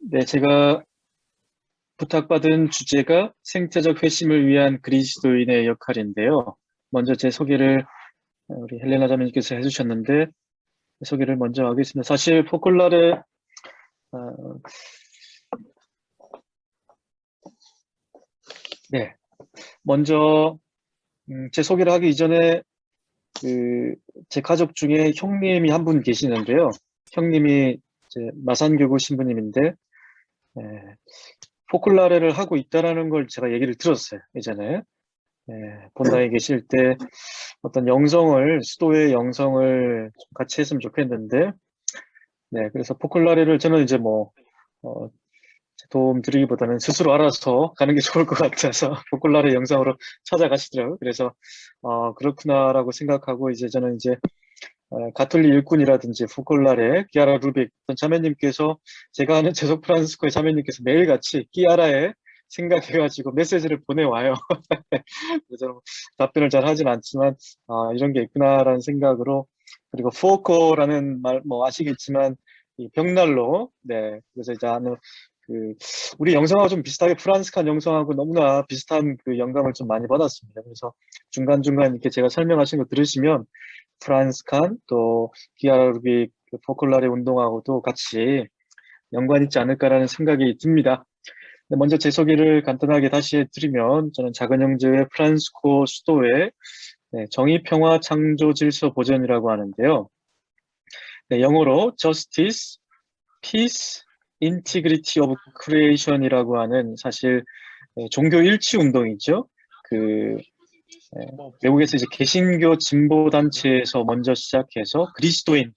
네, 제가 부탁받은 주제가 생태적 회심을 위한 그리스도인의 역할인데요. 먼저 제 소개를 우리 헬레나 자매님께서 해주셨는데 소개를 먼저 하겠습니다. 사실 포콜라르 네, 먼저 제 소개를 하기 이전에 제 가족 중에 형님이 한 분 계시는데요. 형님이 이제 마산교구 신부님인데 포콜라르를 하고 있다라는 걸 제가 얘기를 들었어요. 예전에 본당에 계실 때 어떤 영성을, 수도의 영성을 좀 같이 했으면 좋겠는데, 네, 그래서 포클라레를 저는 이제 어, 도움 드리기보다는 스스로 알아서 가는 게 좋을 것 같아서 포클라레 영상으로 찾아가시더라고요. 그래서, 그렇구나라고 생각하고 이제 저는 이제 가톨릭 일꾼이라든지 포콜라레, 기아라 루빅, 어떤 자매님께서 제가 아는 제속 프란스코의 자매님께서 매일같이 기아라에 생각해가지고 메시지를 보내와요. 그래서 저는 답변을 잘 하진 않지만, 이런 게 있구나라는 생각으로, 그리고 포코라는 말, 아시겠지만, 이 벽난로, 네. 그래서 이제 아는, 그, 우리 영상하고 좀 비슷하게 프란스칸 영상하고 너무나 비슷한 그 영감을 좀 많이 받았습니다. 그래서 중간중간 이렇게 제가 설명하신 거 들으시면, 프란스칸, 또, 기아르빅, 포콜라레 운동하고도 같이 연관 있지 않을까라는 생각이 듭니다. 네, 먼저 제 소개를 간단하게 다시 해드리면 저는 작은 형제의 프란스코 수도회 정의, 평화, 창조, 질서, 보전이라고 하는데요. 네, 영어로 Justice, Peace, Integrity of Creation이라고 하는 사실 종교 일치 운동이죠. 그 외국에서 이제 개신교 진보 단체에서 먼저 시작해서 그리스도인들,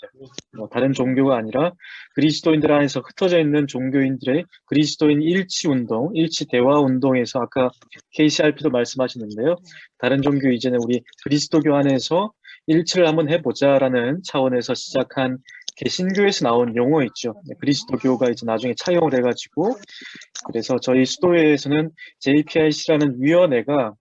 다른 종교가 아니라 그리스도인들 안에서 흩어져 있는 종교인들의 그리스도인 일치 운동, 일치 대화 운동에서 아까 KCRP도 말씀하셨는데요. 다른 종교 이제는 우리 그리스도교 안에서 일치를 한번 해보자라는 차원에서 시작한 개신교에서 나온 용어 있죠. 그리스도교가 이제 나중에 차용을 해가지고 그래서 저희 수도회에서는 JPIC라는 위원회가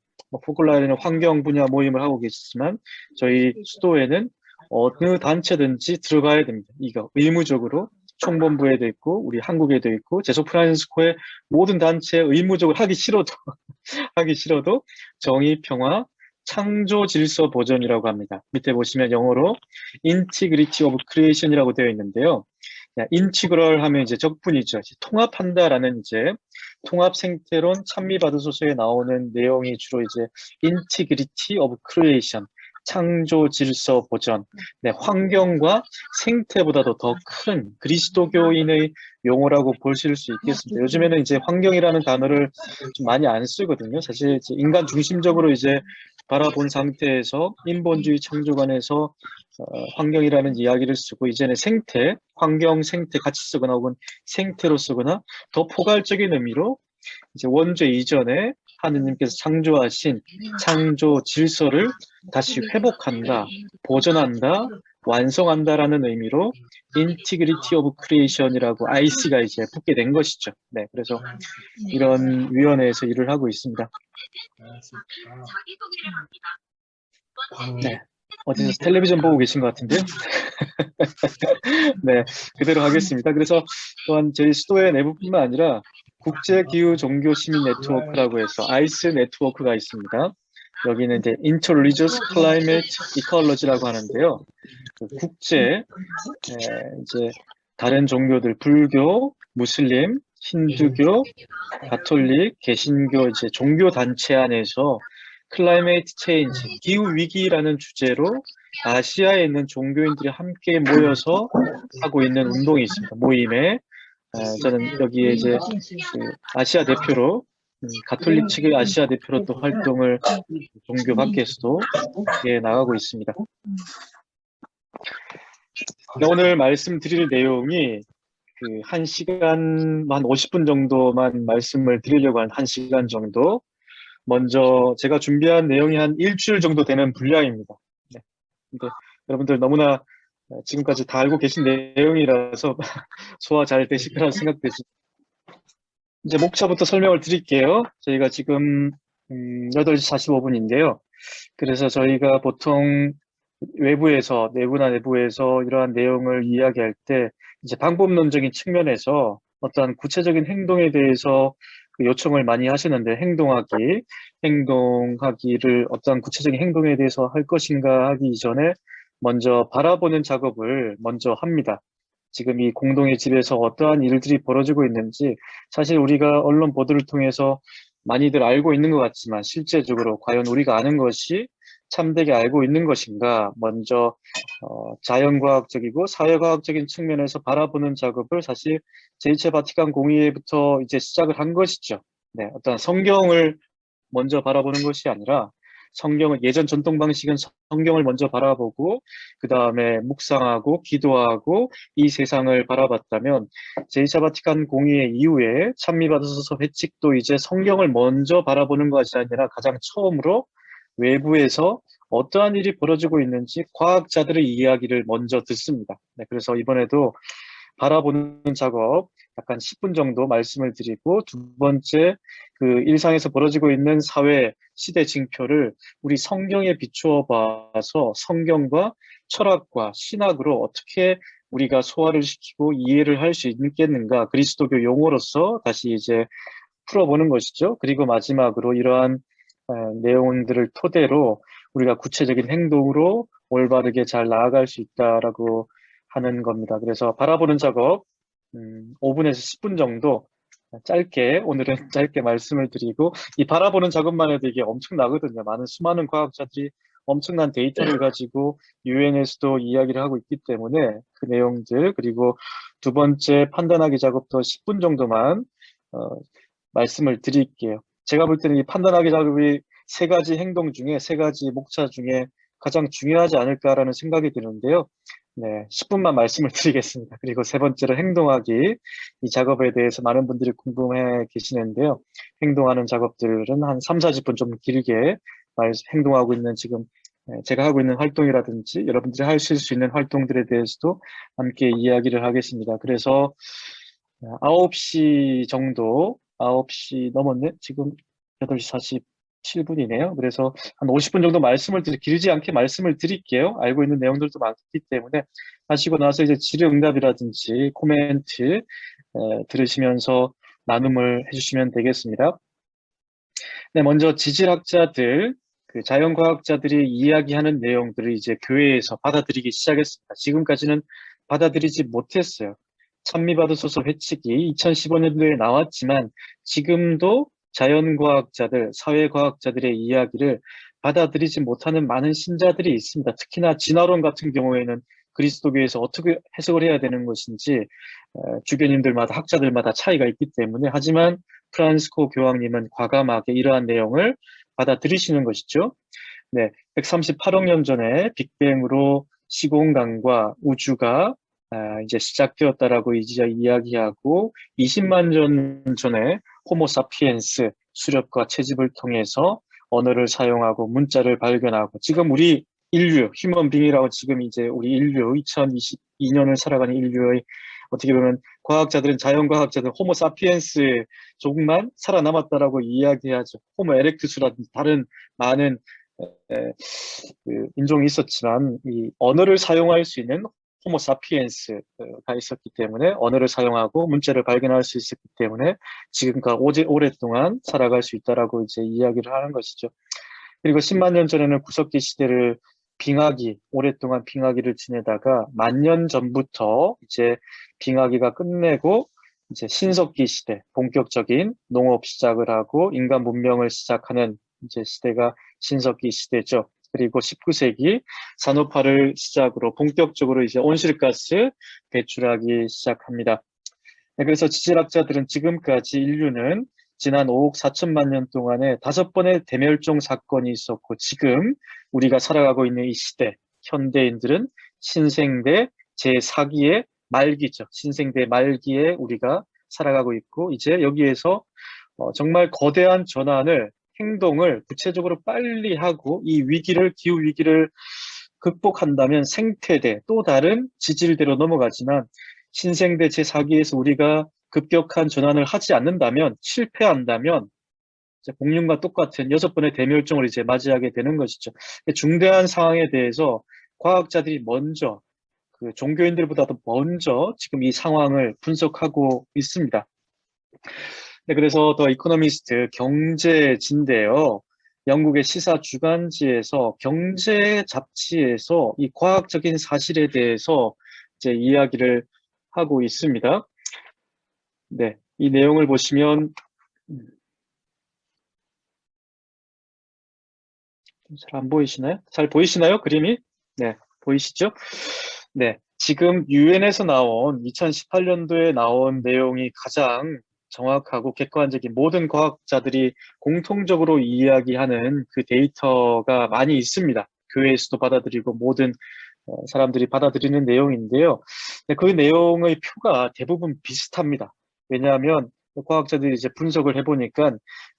포클라에는 환경 분야 모임을 하고 계시지만 저희 수도회는 어느 단체든지 들어가야 됩니다. 이거 의무적으로 총본부에도 있고 우리 한국에도 있고 제소 프란시스코의 모든 단체에 의무적으로 하기 싫어도 하기 싫어도 정의, 평화, 창조 질서 보존이라고 합니다. 밑에 보시면 영어로 Integrity of Creation이라고 되어 있는데요. 인티그럴 하면 이제 적분이죠. 이제 통합한다라는 이제 통합 생태론 찬미받으소서에 나오는 내용이 주로 이제 Integrity of Creation, 창조 질서 보전, 네, 환경과 생태보다도 더 큰 그리스도교인의 용어라고 보실 수 있겠습니다. 요즘에는 이제 환경이라는 단어를 좀 많이 안 쓰거든요. 사실 이제 인간 중심적으로 이제 바라본 상태에서 인본주의 창조관에서 환경이라는 이야기를 쓰고 이제는 생태, 환경, 생태 같이 쓰거나 혹은 생태로 쓰거나 더 포괄적인 의미로 이제 원죄 이전에 하느님께서 창조하신 창조 질서를 다시 회복한다, 보존한다, 완성한다라는 의미로 Integrity of Creation이라고 IC가 이제 붙게 된 것이죠. 네, 그래서 이런 위원회에서 일을 하고 있습니다. 네, 어디서 텔레비전 보고 계신 것 같은데요? 네, 그대로 하겠습니다. 그래서 또한 저희 수도의 내부뿐만 아니라 국제기후종교시민 네트워크라고 해서 아이스 네트워크가 있습니다. 여기는 이제 Interreligious Climate Ecology라고 하는데요. 그 국제, 이제 다른 종교들, 불교, 무슬림, 힌두교, 가톨릭, 개신교, 이제 종교 단체 안에서 클라이메이트 체인지, 기후 위기라는 주제로 아시아에 있는 종교인들이 함께 모여서 하고 있는 운동이 있습니다. 모임에 저는 여기에 이제 그 아시아 대표로 가톨릭 측의 아시아 대표로 또 활동을 종교 밖에서도 나가고 있습니다. 오늘 말씀드릴 내용이 그 1시간, 한 50분 정도만 말씀을 드리려고 한 1시간 정도. 먼저 제가 준비한 내용이 한 일주일 정도 되는 분량입니다. 네. 근데 여러분들 너무나 지금까지 다 알고 계신 내용이라서 소화 잘 되실 거라고 생각되지. 이제 목차부터 설명을 드릴게요. 저희가 지금 8시 45분인데요. 그래서 저희가 보통 외부에서, 내부나 내부에서 이러한 내용을 이야기할 때 이제 방법론적인 측면에서 어떠한 구체적인 행동에 대해서 그 요청을 많이 하시는데 행동하기를 어떠한 구체적인 행동에 대해서 할 것인가 하기 이전에 먼저 바라보는 작업을 먼저 합니다. 지금 이 공동의 집에서 어떠한 일들이 벌어지고 있는지 사실 우리가 언론 보도를 통해서 많이들 알고 있는 것 같지만 실제적으로 과연 우리가 아는 것이 참되게 알고 있는 것인가 먼저 자연과학적이고 사회과학적인 측면에서 바라보는 작업을 사실 제2차 바티칸 공의회부터 이제 시작을 한 것이죠. 네, 어떤 성경을 먼저 바라보는 것이 아니라 성경을 예전 전통 방식은 성경을 먼저 바라보고 그 다음에 묵상하고 기도하고 이 세상을 바라봤다면 제2차 바티칸 공의회 이후에 찬미받으소서 회칙도 이제 성경을 먼저 바라보는 것이 아니라 가장 처음으로 외부에서 어떠한 일이 벌어지고 있는지 과학자들의 이야기를 먼저 듣습니다. 네, 그래서 이번에도 바라보는 작업 약간 10분 정도 말씀을 드리고 두 번째 그 일상에서 벌어지고 있는 사회 시대 징표를 우리 성경에 비추어 봐서 성경과 철학과 신학으로 어떻게 우리가 소화를 시키고 이해를 할 수 있겠는가 그리스도교 용어로서 다시 이제 풀어보는 것이죠. 그리고 마지막으로 이러한 내용들을 토대로 우리가 구체적인 행동으로 올바르게 잘 나아갈 수 있다라고 하는 겁니다. 그래서 바라보는 작업 5분에서 10분 정도 짧게 오늘은 짧게 말씀을 드리고 이 바라보는 작업만 해도 이게 엄청나거든요. 수많은 과학자들이 엄청난 데이터를 가지고 유엔에서도 이야기를 하고 있기 때문에 그 내용들 그리고 두 번째 판단하기 작업도 10분 정도만 말씀을 드릴게요. 제가 볼 때는 이 판단하기 작업이 세 가지 행동 중에 세 가지 목차 중에 가장 중요하지 않을까라는 생각이 드는데요. 네, 10분만 말씀을 드리겠습니다. 그리고 세 번째로 행동하기. 이 작업에 대해서 많은 분들이 궁금해 계시는데요. 행동하는 작업들은 한 3, 40분 좀 길게 행동하고 있는 지금 제가 하고 있는 활동이라든지 여러분들이 하실 수 있는 활동들에 대해서도 함께 이야기를 하겠습니다. 그래서 9시 정도, 9시 넘었네? 지금 8시 47분이네요. 그래서 한 50분 정도 길지 않게 말씀을 드릴게요. 알고 있는 내용들도 많기 때문에 하시고 나서 이제 질의응답이라든지 코멘트 들으시면서 나눔을 해주시면 되겠습니다. 네, 먼저 지질학자들, 그 자연과학자들이 이야기하는 내용들을 이제 교회에서 받아들이기 시작했습니다. 지금까지는 받아들이지 못했어요. 찬미받으소서 회칙이 2015년도에 나왔지만 지금도 자연과학자들, 사회과학자들의 이야기를 받아들이지 못하는 많은 신자들이 있습니다. 특히나 진화론 같은 경우에는 그리스도교에서 어떻게 해석을 해야 되는 것인지 주교님들마다 학자들마다 차이가 있기 때문에 하지만 프란시스코 교황님은 과감하게 이러한 내용을 받아들이시는 것이죠. 네, 138억 년 전에 빅뱅으로 시공간과 우주가 이제 시작되었다라고 이제 이야기하고 20만 년 전에 호모사피엔스 수렵과 채집을 통해서 언어를 사용하고 문자를 발견하고 지금 우리 인류, 휴먼빙이라고 지금 이제 우리 인류 2022년을 살아가는 인류의 어떻게 보면 과학자들은 자연과학자들은 호모사피엔스 조금만 살아남았다라고 이야기하죠. 호모 에렉투스라든지 다른 많은 그 인종이 있었지만 이 언어를 사용할 수 있는 호모 사피엔스가 있었기 때문에 언어를 사용하고 문자를 발견할 수 있었기 때문에 지금까지 오랫동안 살아갈 수 있다라고 이제 이야기를 하는 것이죠. 그리고 10만 년 전에는 구석기 시대를 오랫동안 빙하기를 지내다가 10,000년 전부터 이제 빙하기가 끝내고 이제 신석기 시대, 본격적인 농업 시작을 하고 인간 문명을 시작하는 이제 시대가 신석기 시대죠. 그리고 19세기 산업화를 시작으로 본격적으로 이제 온실가스 배출하기 시작합니다. 그래서 지질학자들은 지금까지 인류는 지난 5억 4천만 년 동안에 5번의 대멸종 사건이 있었고 지금 우리가 살아가고 있는 이 시대, 현대인들은 신생대 제4기의 말기죠. 신생대 말기에 우리가 살아가고 있고 이제 여기에서 정말 거대한 행동을 구체적으로 빨리 하고 이 기후 위기를 극복한다면 생태대, 또 다른 지질대로 넘어가지만 신생대 제4기에서 우리가 급격한 전환을 하지 않는다면, 실패한다면 이제 공룡과 똑같은 6번의 대멸종을 이제 맞이하게 되는 것이죠. 중대한 상황에 대해서 과학자들이 먼저 그 종교인들보다도 먼저 지금 이 상황을 분석하고 있습니다. 네, 그래서 더 이코노미스트 경제지인데요. 영국의 시사 주간지에서 경제 잡지에서 이 과학적인 사실에 대해서 이제 이야기를 하고 있습니다. 네, 이 내용을 보시면 잘 안 보이시나요? 잘 보이시나요? 그림이? 네, 보이시죠? 네, 지금 유엔에서 나온 2018년도에 나온 내용이 가장 정확하고 객관적인 모든 과학자들이 공통적으로 이야기하는 그 데이터가 많이 있습니다. 교회에서도 받아들이고 모든 사람들이 받아들이는 내용인데요. 네, 그 내용의 표가 대부분 비슷합니다. 왜냐하면 과학자들이 이제 분석을 해보니까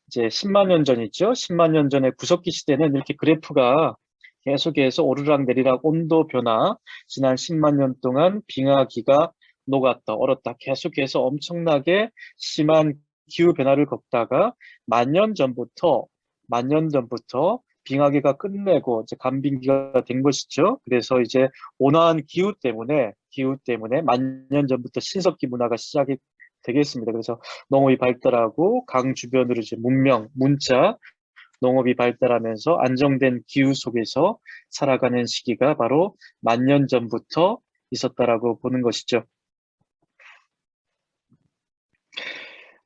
이제 10만 년 전 있죠. 10만 년 전에 구석기 시대는 이렇게 그래프가 계속해서 오르락 내리락 온도 변화, 지난 10만 년 동안 빙하기가 녹았다, 얼었다, 계속해서 엄청나게 심한 기후 변화를 겪다가 만 년 전부터 빙하기가 끝내고 이제 간빙기가 된 것이죠. 그래서 이제 온화한 기후 때문에 만 년 전부터 신석기 문화가 시작이 되겠습니다. 그래서 농업이 발달하고 강 주변으로 이제 문명, 문자, 농업이 발달하면서 안정된 기후 속에서 살아가는 시기가 바로 만 년 전부터 있었다라고 보는 것이죠.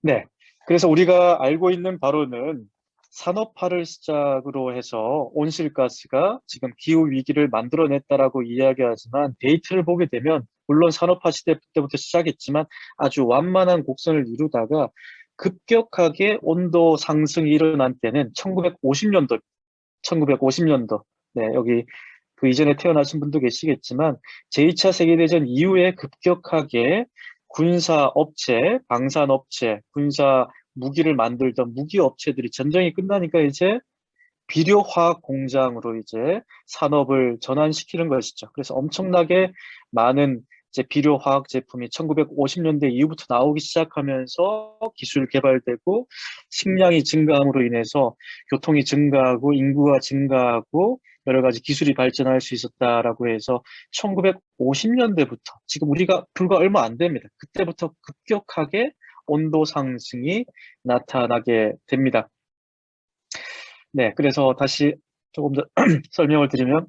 네. 그래서 우리가 알고 있는 바로는 산업화를 시작으로 해서 온실가스가 지금 기후 위기를 만들어냈다라고 이야기하지만 데이터를 보게 되면 물론 산업화 시대 때부터 시작했지만 아주 완만한 곡선을 이루다가 급격하게 온도 상승이 일어난 때는 1950년도, 1950년도. 네, 여기 그 이전에 태어나신 분도 계시겠지만 제2차 세계대전 이후에 급격하게 군사업체, 방산업체, 군사 무기를 만들던 무기업체들이 전쟁이 끝나니까 이제 비료화학 공장으로 이제 산업을 전환시키는 것이죠. 그래서 엄청나게 많은 이제 비료화학 제품이 1950년대 이후부터 나오기 시작하면서 기술 개발되고 식량이 증가함으로 인해서 교통이 증가하고 인구가 증가하고 여러 가지 기술이 발전할 수 있었다라고 해서 1950년대부터 지금 우리가 불과 얼마 안 됩니다. 그때부터 급격하게 온도 상승이 나타나게 됩니다. 네, 그래서 다시 조금 더 설명을 드리면,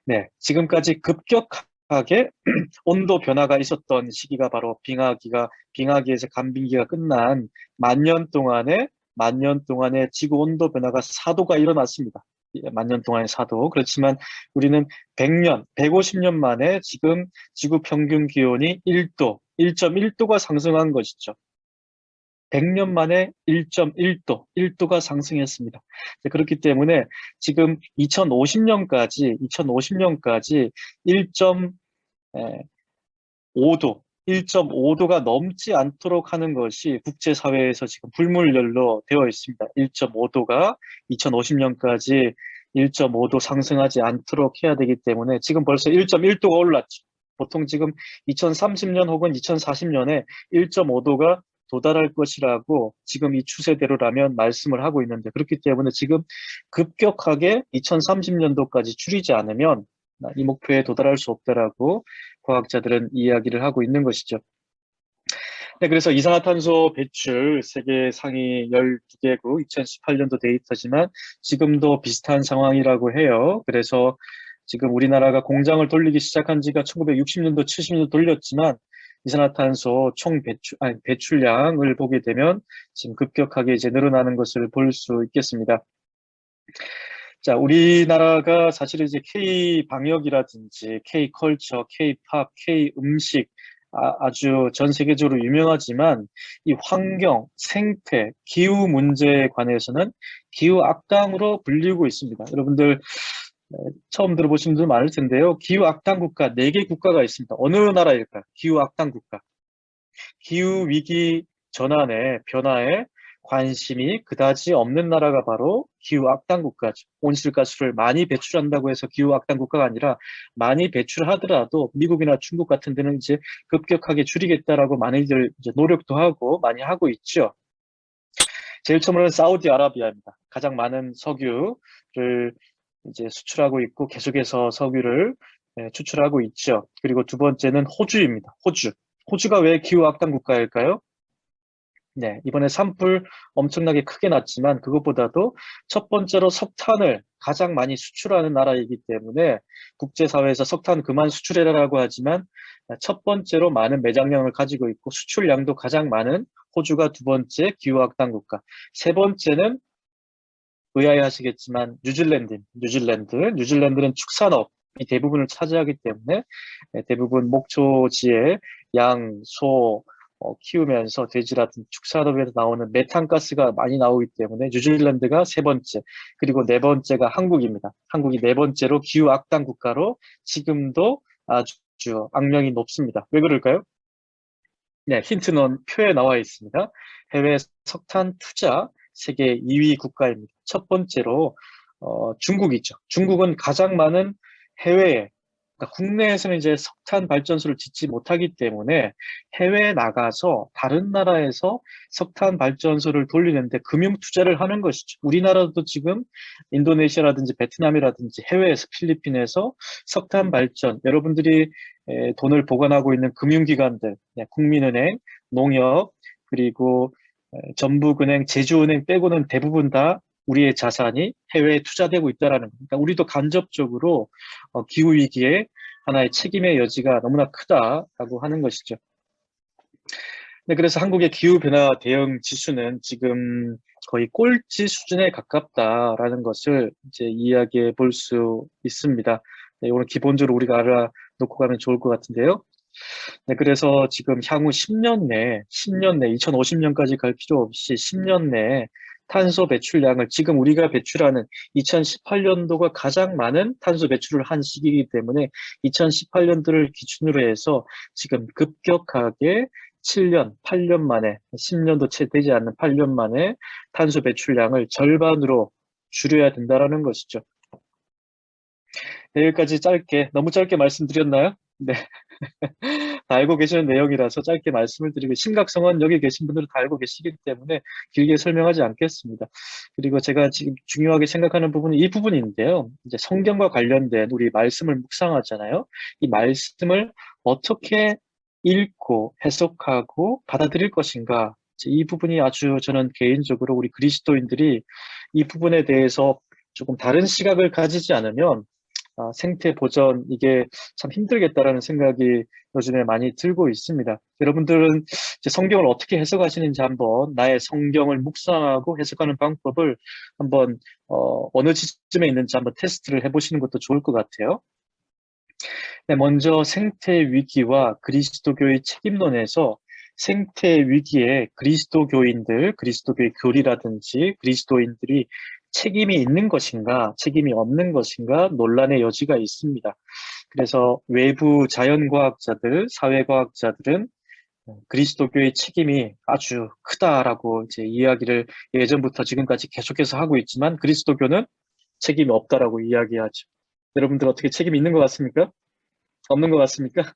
네, 지금까지 급격하게 온도 변화가 있었던 시기가 바로 빙하기에서 간빙기가 끝난 만 년 동안의 지구 온도 변화가 4도가 일어났습니다. 만 년 동안의 4도. 그렇지만 우리는 100년, 150년 만에 지금 지구 평균 기온이 1도, 1.1도가 상승한 것이죠. 100년 만에 1.1도, 1도가 상승했습니다. 그렇기 때문에 지금 2050년까지 1.5도, 1.5도가 넘지 않도록 하는 것이 국제사회에서 지금 불문율로 되어 있습니다. 1.5도가 2050년까지 1.5도 상승하지 않도록 해야 되기 때문에 지금 벌써 1.1도가 올랐죠. 보통 지금 2030년 혹은 2040년에 1.5도가 도달할 것이라고 지금 이 추세대로라면 말씀을 하고 있는데 그렇기 때문에 지금 급격하게 2030년도까지 줄이지 않으면 이 목표에 도달할 수 없다라고 과학자들은 이야기를 하고 있는 것이죠. 네, 그래서 이산화탄소 배출 세계 상위 12개국 2018년도 데이터지만 지금도 비슷한 상황이라고 해요. 그래서 지금 우리나라가 공장을 돌리기 시작한 지가 1960년도, 70년도 돌렸지만 이산화탄소 배출량을 보게 되면 지금 급격하게 이제 늘어나는 것을 볼 수 있겠습니다. 자, 우리나라가 사실은 이제 K 방역이라든지 K 컬처, K 팝, K 음식 아주 전 세계적으로 유명하지만 이 환경, 생태, 기후 문제에 관해서는 기후 악당으로 불리고 있습니다. 여러분들 처음 들어보신 분들 많을 텐데요. 기후 악당 국가 4개 국가가 있습니다. 어느 나라일까요? 기후 악당 국가. 기후 위기 전환에 변화에 관심이 그다지 없는 나라가 바로 기후 악당 국가죠. 온실가스를 많이 배출한다고 해서 기후 악당 국가가 아니라 많이 배출하더라도 미국이나 중국 같은 데는 이제 급격하게 줄이겠다라고 많이들 이제 노력도 하고 많이 하고 있죠. 제일 처음으로는 사우디아라비아입니다. 가장 많은 석유를 이제 수출하고 있고 계속해서 석유를 추출하고 있죠. 그리고 두 번째는 호주입니다. 호주. 호주가 왜 기후 악당 국가일까요? 네, 이번에 산불 엄청나게 크게 났지만 그것보다도 첫 번째로 석탄을 가장 많이 수출하는 나라이기 때문에 국제사회에서 석탄 그만 수출해라라고 하지만 첫 번째로 많은 매장량을 가지고 있고 수출량도 가장 많은 호주가 두 번째 기후악당 국가. 세 번째는 의아해하시겠지만 뉴질랜드는 축산업이 대부분을 차지하기 때문에 대부분 목초지에 양, 소 키우면서 돼지라든지 축산업에서 나오는 메탄가스가 많이 나오기 때문에 뉴질랜드가 세 번째, 그리고 네 번째가 한국입니다. 한국이 네 번째로 기후 악당 국가로 지금도 아주 악명이 높습니다. 왜 그럴까요? 네, 힌트는 표에 나와 있습니다. 해외 석탄 투자 세계 2위 국가입니다. 첫 번째로 중국이죠. 중국은 가장 많은 해외에, 그러니까 국내에서는 이제 석탄 발전소를 짓지 못하기 때문에 해외에 나가서 다른 나라에서 석탄 발전소를 돌리는데 금융 투자를 하는 것이죠. 우리나라도 지금 인도네시아라든지 베트남이라든지 해외에서 필리핀에서 석탄 발전, 여러분들이 돈을 보관하고 있는 금융기관들, 국민은행, 농협, 그리고 전북은행, 제주은행 빼고는 대부분 다 우리의 자산이 해외에 투자되고 있다라는 겁니다. 그러니까 우리도 간접적으로 기후위기에 하나의 책임의 여지가 너무나 크다라고 하는 것이죠. 네, 그래서 한국의 기후변화 대응 지수는 지금 거의 꼴찌 수준에 가깝다라는 것을 이제 이야기해 볼 수 있습니다. 네, 이거는 기본적으로 우리가 알아놓고 가면 좋을 것 같은데요. 네, 그래서 지금 향후 10년 내, 2050년까지 갈 필요 없이 10년 내에 탄소 배출량을 지금 우리가 배출하는 2018년도가 가장 많은 탄소 배출을 한 시기이기 때문에 2018년도를 기준으로 해서 지금 급격하게 7년, 8년 만에, 10년도 채 되지 않는 8년 만에 탄소 배출량을 절반으로 줄여야 된다라는 것이죠. 네, 여기까지 너무 짧게 말씀드렸나요? 네. 다 알고 계시는 내용이라서 짧게 말씀을 드리고 심각성은 여기 계신 분들은 다 알고 계시기 때문에 길게 설명하지 않겠습니다. 그리고 제가 지금 중요하게 생각하는 부분은 이 부분인데요. 이제 성경과 관련된 우리 말씀을 묵상하잖아요. 이 말씀을 어떻게 읽고 해석하고 받아들일 것인가. 이 부분이 아주 저는 개인적으로 우리 그리스도인들이 이 부분에 대해서 조금 다른 시각을 가지지 않으면 생태 보전 이게 참 힘들겠다라는 생각이 요즘에 많이 들고 있습니다. 여러분들은 이제 성경을 어떻게 해석하시는지 한번 나의 성경을 묵상하고 해석하는 방법을 한번 어느 지점에 있는지 한번 테스트를 해보시는 것도 좋을 것 같아요. 네, 먼저 생태 위기와 그리스도교의 책임론에서 생태 위기에 그리스도교의 교리라든지 그리스도인들이 책임이 있는 것인가, 책임이 없는 것인가 논란의 여지가 있습니다. 그래서 외부 자연과학자들, 사회과학자들은 그리스도교의 책임이 아주 크다라고 이제 이야기를 예전부터 지금까지 계속해서 하고 있지만 그리스도교는 책임이 없다라고 이야기하죠. 여러분들 어떻게 책임이 있는 것 같습니까? 없는 것 같습니까?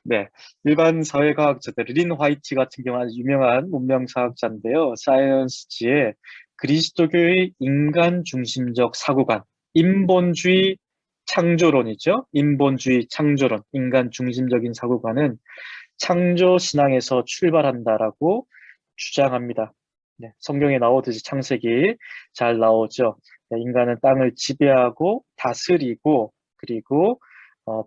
네, 일반 사회과학자들, 린 화이트 같은 경우 아주 유명한 문명사학자인데요. 사이언스지에 그리스도교의 인간 중심적 사고관, 인본주의 창조론이죠. 인본주의 창조론, 인간 중심적인 사고관은 창조 신앙에서 출발한다라고 주장합니다. 네, 성경에 나오듯이 창세기 잘 나오죠. 네, 인간은 땅을 지배하고 다스리고 그리고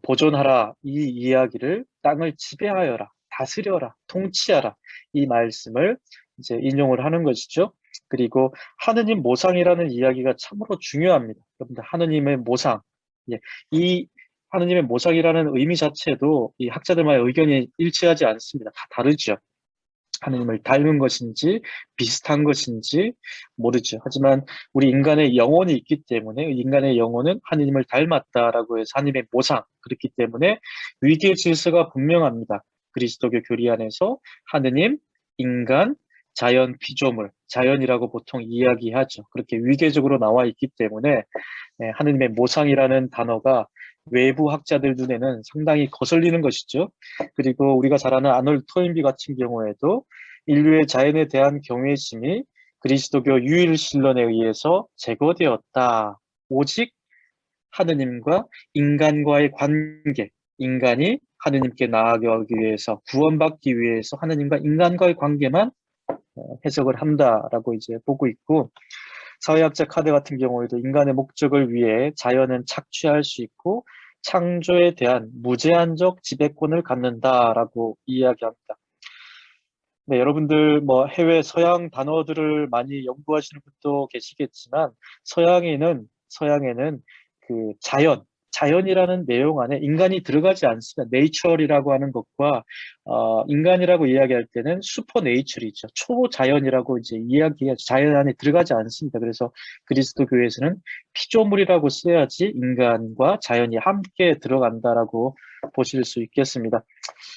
보존하라 이 이야기를 땅을 지배하여라, 다스려라, 통치하라 이 말씀을 이제 인용을 하는 것이죠. 그리고 하느님 모상이라는 이야기가 참으로 중요합니다. 여러분들 하느님의 모상, 예, 이 하느님의 모상이라는 의미 자체도 이 학자들만의 의견이 일치하지 않습니다. 다 다르죠. 하느님을 닮은 것인지 비슷한 것인지 모르죠. 하지만 우리 인간의 영혼이 있기 때문에 인간의 영혼은 하느님을 닮았다라고 해서 하느님의 모상 그렇기 때문에 위계 질서가 분명합니다. 그리스도교 교리 안에서 하느님, 인간, 자연, 피조물, 자연이라고 보통 이야기하죠. 그렇게 위계적으로 나와 있기 때문에 하느님의 모상이라는 단어가 외부 학자들 눈에는 상당히 거슬리는 것이죠. 그리고 우리가 잘 아는 아놀드 토인비 같은 경우에도 인류의 자연에 대한 경외심이 그리스도교 유일신론에 의해서 제거되었다. 오직 하느님과 인간과의 관계, 인간이 하느님께 나아가기 위해서, 구원받기 위해서 하느님과 인간과의 관계만 해석을 한다라고 이제 보고 있고, 사회학자 카드 같은 경우에도 인간의 목적을 위해 자연은 착취할 수 있고 창조에 대한 무제한적 지배권을 갖는다라고 이야기합니다. 네, 여러분들 뭐 해외 서양 단어들을 많이 연구하시는 분도 계시겠지만 서양에는 그 자연이라는 내용 안에 인간이 들어가지 않습니다. 네이처이라고 하는 것과 인간이라고 이야기할 때는 슈퍼네이처이죠. 초자연이라고 이제 이야기해요. 자연 안에 들어가지 않습니다. 그래서 그리스도교에서는 피조물이라고 써야지 인간과 자연이 함께 들어간다라고 보실 수 있겠습니다.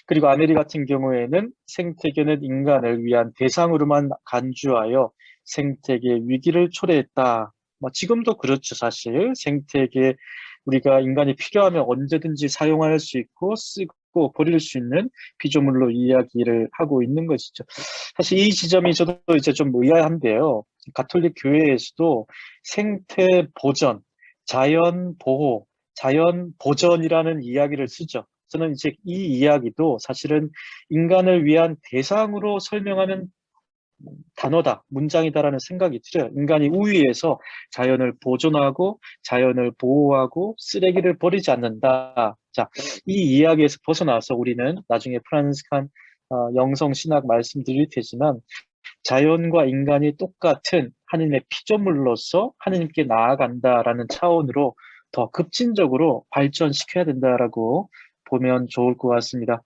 그리고 아메리 같은 경우에는 생태계는 인간을 위한 대상으로만 간주하여 생태계 위기를 초래했다. 뭐 지금도 그렇죠, 사실. 생태계 우리가 인간이 필요하면 언제든지 사용할 수 있고 쓰고 버릴 수 있는 피조물로 이야기를 하고 있는 것이죠. 사실 이 지점이 저도 이제 좀 의아한데요. 가톨릭 교회에서도 생태 보전, 자연 보호, 자연 보전이라는 이야기를 쓰죠. 저는 이제 이 이야기도 사실은 인간을 위한 대상으로 설명하는 단어다, 문장이다라는 생각이 들어요. 인간이 우위에서 자연을 보존하고 자연을 보호하고 쓰레기를 버리지 않는다. 자, 이 이야기에서 벗어나서 우리는 나중에 프란스칸 영성 신학 말씀드릴 테지만 자연과 인간이 똑같은 하느님의 피조물로서 하느님께 나아간다라는 차원으로 더 급진적으로 발전시켜야 된다라고 보면 좋을 것 같습니다.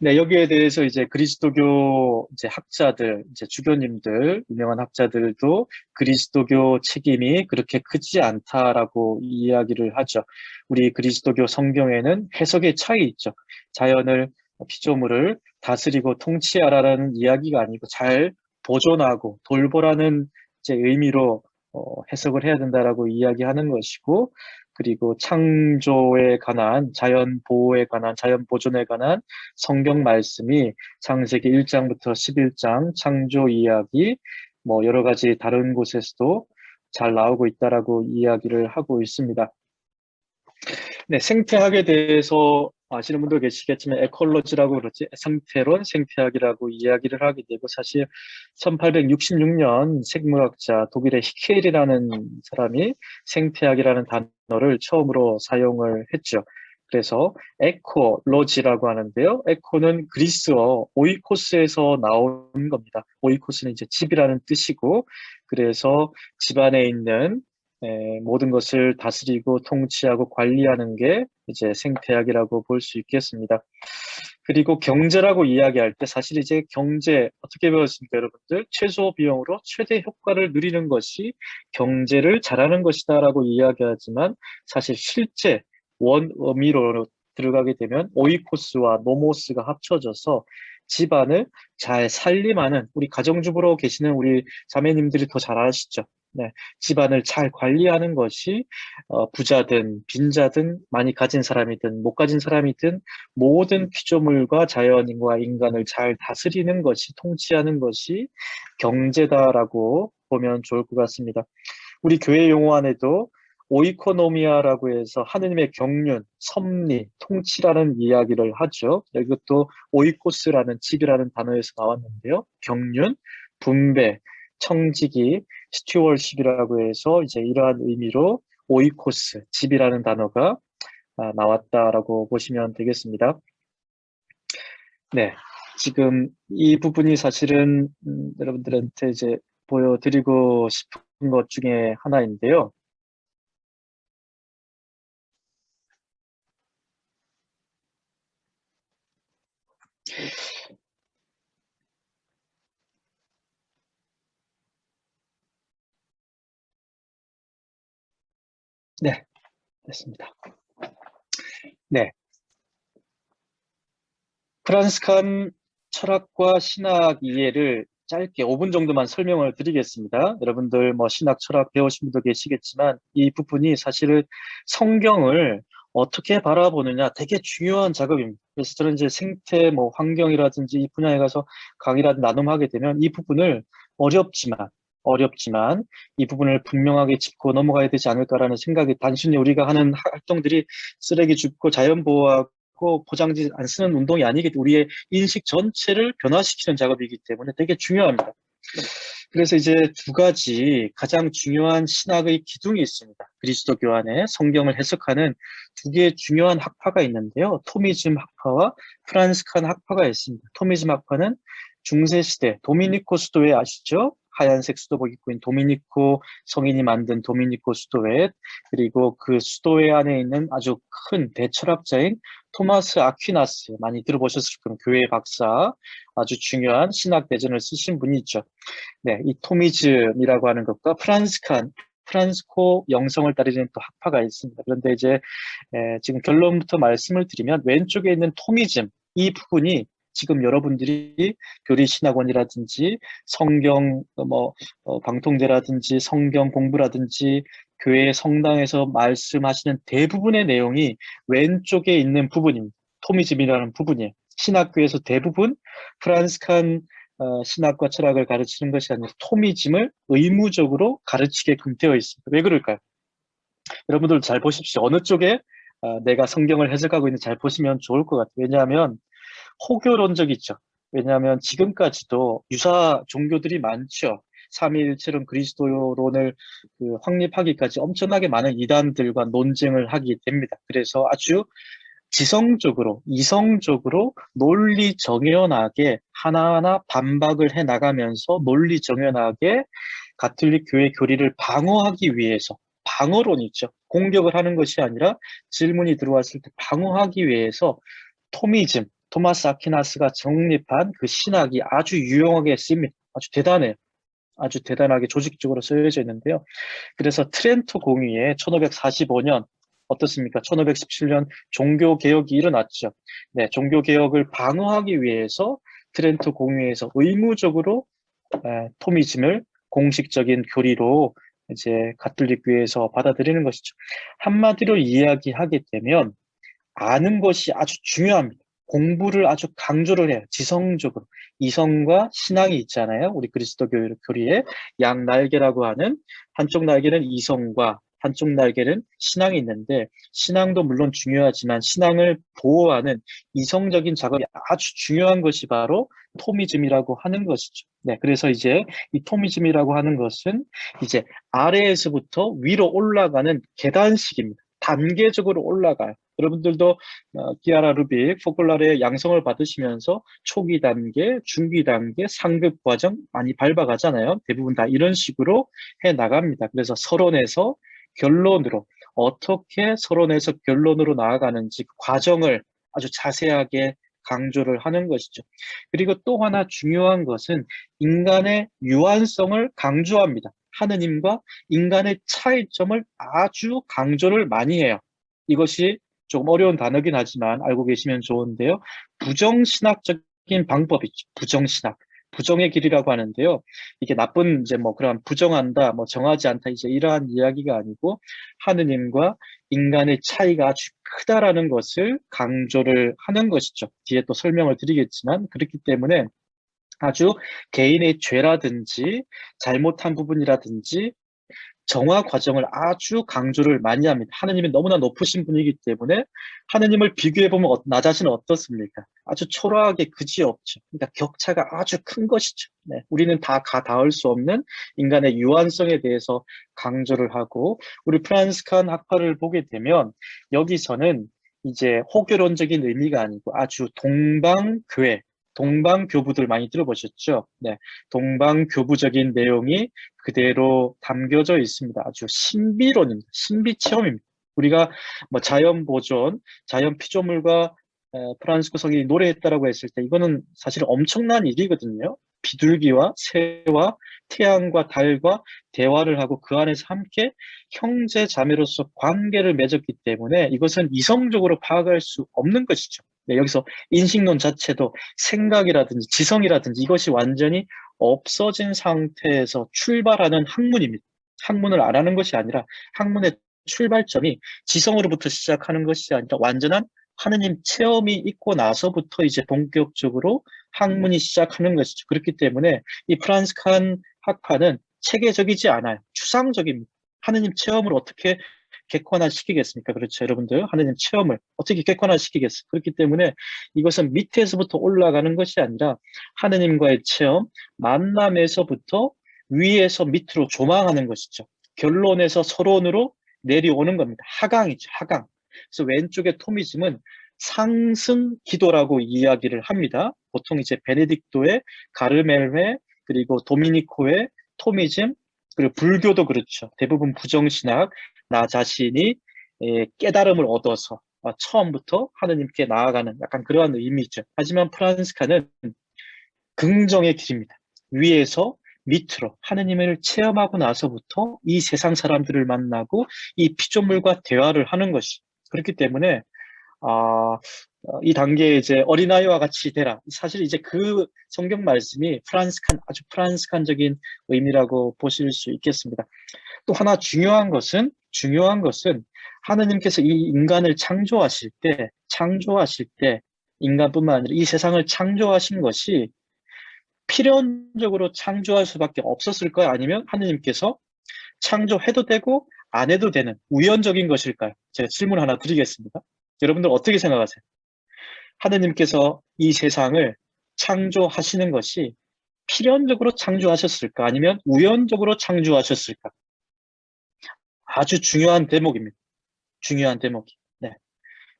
네, 여기에 대해서 이제 그리스도교 이제 학자들, 이제 주교님들, 유명한 학자들도 그리스도교 책임이 그렇게 크지 않다라고 이야기를 하죠. 우리 그리스도교 성경에는 해석의 차이 있죠. 자연을, 피조물을 다스리고 통치하라는 이야기가 아니고 잘 보존하고 돌보라는 이제 의미로 해석을 해야 된다라고 이야기하는 것이고, 그리고 창조에 관한, 자연 보호에 관한, 자연 보존에 관한 성경 말씀이 창세기 1장부터 11장 창조 이야기, 뭐 여러 가지 다른 곳에서도 잘 나오고 있다라고 이야기를 하고 있습니다. 네, 생태학에 대해서 아시는 분도 계시겠지만 에콜로지라고 그러지, 생태론, 생태학이라고 이야기를 하게 되고, 사실 1866년 생물학자 독일의 히켈이라는 사람이 생태학이라는 단어를 처음으로 사용을 했죠. 그래서 에코로지라고 하는데요. 에코는 그리스어 오이코스에서 나온 겁니다. 오이코스는 이제 집이라는 뜻이고, 그래서 집안에 있는 모든 것을 다스리고 통치하고 관리하는 게 이제 생태학이라고 볼 수 있겠습니다. 그리고 경제라고 이야기할 때 사실 이제 경제 어떻게 배웠습니까, 여러분들? 최소 비용으로 최대 효과를 누리는 것이 경제를 잘하는 것이다라고 이야기하지만 사실 실제 원 의미로 들어가게 되면 오이코스와 노모스가 합쳐져서 집안을 잘 살림하는 우리 가정주부로 계시는 우리 자매님들이 더 잘 아시죠? 네, 집안을 잘 관리하는 것이 부자든 빈자든 많이 가진 사람이든 못 가진 사람이든 모든 피조물과 자연인과 인간을 잘 다스리는 것이 통치하는 것이 경제다라고 보면 좋을 것 같습니다. 우리 교회 용어 안에도 오이코노미아라고 해서 하느님의 경륜, 섭리, 통치라는 이야기를 하죠. 이것도 오이코스라는 집이라는 단어에서 나왔는데요. 경륜, 분배, 청지기, 스튜어십이라고 해서 이제 이러한 의미로 오이코스, 집이라는 단어가 나왔다라고 보시면 되겠습니다. 네, 지금 이 부분이 사실은 여러분들한테 이제 보여드리고 싶은 것 중에 하나인데요. 네, 됐습니다. 네, 프란스칸 철학과 신학 이해를 짧게 5분 정도만 설명을 드리겠습니다. 여러분들 뭐 신학, 철학 배우신 분도 계시겠지만 이 부분이 사실은 성경을 어떻게 바라보느냐 되게 중요한 작업입니다. 그래서 저는 이제 생태, 뭐 환경이라든지 이 분야에 가서 강의라든지 나눔하게 되면 이 부분을 어렵지만 어렵지만 이 부분을 분명하게 짚고 넘어가야 되지 않을까라는 생각이 단순히 우리가 하는 활동들이 쓰레기 줍고 자연 보호하고 포장지 안 쓰는 운동이 아니기 때문에 우리의 인식 전체를 변화시키는 작업이기 때문에 되게 중요합니다. 그래서 이제 두 가지 가장 중요한 신학의 기둥이 있습니다. 그리스도교 안에 성경을 해석하는 두 개의 중요한 학파가 있는데요. 토미즘 학파와 프란스칸 학파가 있습니다. 토미즘 학파는 중세시대 도미니코 수도회 아시죠? 하얀색 수도복 입고 있는 도미니코 성인이 만든 도미니코 수도회, 그리고 그 수도회 안에 있는 아주 큰 대철학자인 토마스 아퀴나스, 많이 들어보셨을 거예요. 교회 박사, 아주 중요한 신학 대전을 쓰신 분이죠. 네, 이 토미즘이라고 하는 것과 프란스코 영성을 따르는 또 학파가 있습니다. 그런데 이제 지금 결론부터 말씀을 드리면 왼쪽에 있는 토미즘, 이 부분이 지금 여러분들이 교리신학원이라든지 성경 방통대라든지 성경 공부라든지 교회 성당에서 말씀하시는 대부분의 내용이 왼쪽에 있는 부분입니다. 토미즘이라는 부분이에요. 신학교에서 대부분 프란스칸 신학과 철학을 가르치는 것이 아니라 토미즘을 의무적으로 가르치게끔 되어 있습니다. 왜 그럴까요? 여러분들 잘 보십시오. 어느 쪽에 내가 성경을 해석하고 있는지 잘 보시면 좋을 것 같아요. 왜냐하면 호교론적이죠. 왜냐하면 지금까지도 유사 종교들이 많죠. 삼위일체론 그리스도론을 확립하기까지 엄청나게 많은 이단들과 논쟁을 하게 됩니다. 그래서 아주 지성적으로, 이성적으로 논리 정연하게 하나하나 반박을 해 나가면서 논리 정연하게 가톨릭 교회 교리를 방어하기 위해서, 방어론이죠. 공격을 하는 것이 아니라 질문이 들어왔을 때 방어하기 위해서 토미즘, 토마스 아퀴나스가 정립한 그 신학이 아주 유용하게 쓰입니다. 아주 대단해요. 아주 대단하게 조직적으로 쓰여져 있는데요. 그래서 트렌토 공의회 1545년 어떻습니까? 1517년 종교개혁이 일어났죠. 네, 종교개혁을 방어하기 위해서 트렌토 공의회에서 의무적으로 토미즘을 공식적인 교리로 이제 가톨릭교회에서 받아들이는 것이죠. 한마디로 이야기하게 되면 아는 것이 아주 중요합니다. 공부를 아주 강조를 해요. 지성적으로. 이성과 신앙이 있잖아요. 우리 그리스도 교리에 양 날개라고 하는, 한쪽 날개는 이성과 한쪽 날개는 신앙이 있는데, 신앙도 물론 중요하지만 신앙을 보호하는 이성적인 작업이 아주 중요한 것이 바로 토미즘이라고 하는 것이죠. 네, 그래서 이제 이 토미즘이라고 하는 것은 이제 아래에서부터 위로 올라가는 계단식입니다. 단계적으로 올라가요. 여러분들도 키아라 루빅, 포콜라르의 양성을 받으시면서 초기 단계, 중기 단계, 상급 과정 많이 밟아가잖아요. 대부분 다 이런 식으로 해 나갑니다. 그래서 서론에서 결론으로 어떻게 서론에서 결론으로 나아가는지 그 과정을 아주 자세하게 강조를 하는 것이죠. 그리고 또 하나 중요한 것은 인간의 유한성을 강조합니다. 하느님과 인간의 차이점을 아주 강조를 많이 해요. 이것이 조금 어려운 단어긴 하지만 알고 계시면 좋은데요. 부정신학적인 방법이죠. 부정신학. 부정의 길이라고 하는데요. 이게 나쁜 이제 그런 부정한다, 정하지 않다 이제 이러한 이야기가 아니고 하느님과 인간의 차이가 아주 크다라는 것을 강조를 하는 것이죠. 뒤에 또 설명을 드리겠지만 그렇기 때문에 아주 개인의 죄라든지 잘못한 부분이라든지 정화 과정을 아주 강조를 많이 합니다. 하느님이 너무나 높으신 분이기 때문에 하느님을 비교해보면 나 자신은 어떻습니까? 아주 초라하게 그지없죠. 그러니까 격차가 아주 큰 것이죠. 네, 우리는 다 닿을 수 없는 인간의 유한성에 대해서 강조를 하고 우리 프란스칸 학파를 보게 되면 여기서는 이제 호교론적인 의미가 아니고 아주 동방교회, 동방교부들 많이 들어보셨죠? 네, 동방교부적인 내용이 그대로 담겨져 있습니다. 아주 신비론입니다. 신비체험입니다. 우리가 자연 보존, 자연 피조물과 프란시스코 성인이 노래했다라고 했을 때 이거는 사실 엄청난 일이거든요. 비둘기와 새와 태양과 달과 대화를 하고 그 안에서 함께 형제 자매로서 관계를 맺었기 때문에 이것은 이성적으로 파악할 수 없는 것이죠. 네, 여기서 인식론 자체도 생각이라든지 지성이라든지 이것이 완전히 없어진 상태에서 출발하는 학문입니다. 학문을 안 하는 것이 아니라 학문의 출발점이 지성으로부터 시작하는 것이 아니라 완전한 하느님 체험이 있고 나서부터 이제 본격적으로 학문이 시작하는 것이죠. 그렇기 때문에 이 프란스칸 학파는 체계적이지 않아요. 추상적입니다. 하느님 체험을 어떻게 객관화시키겠습니까? 그렇죠, 여러분들. 하느님 체험을 어떻게 객관화시키겠어요? 그렇기 때문에 이것은 밑에서부터 올라가는 것이 아니라 하느님과의 체험, 만남에서부터 위에서 밑으로 조망하는 것이죠. 결론에서 서론으로 내려오는 겁니다. 하강이죠, 하강. 그래서 왼쪽의 토미즘은 상승 기도라고 이야기를 합니다. 보통 이제 베네딕토의 가르멜회, 그리고 도미니코의 토미즘, 그리고 불교도 그렇죠. 대부분 부정신학, 나 자신이 깨달음을 얻어서 처음부터 하느님께 나아가는 약간 그러한 의미죠. 하지만 프란스카는 긍정의 길입니다. 위에서 밑으로 하느님을 체험하고 나서부터 이 세상 사람들을 만나고 이 피조물과 대화를 하는 것이, 그렇기 때문에 이 단계에 이제 어린아이와 같이 되라. 사실 이제 그 성경 말씀이 아주 프란스칸적인 의미라고 보실 수 있겠습니다. 또 하나 중요한 것은 하느님께서 이 인간을 창조하실 때 인간뿐만 아니라 이 세상을 창조하신 것이 필연적으로 창조할 수밖에 없었을까요? 아니면 하느님께서 창조해도 되고 안 해도 되는 우연적인 것일까요? 제가 질문 하나 드리겠습니다. 여러분들 어떻게 생각하세요? 하느님께서 이 세상을 창조하시는 것이 필연적으로 창조하셨을까? 아니면 우연적으로 창조하셨을까? 아주 중요한 대목입니다. 중요한 대목이. 네.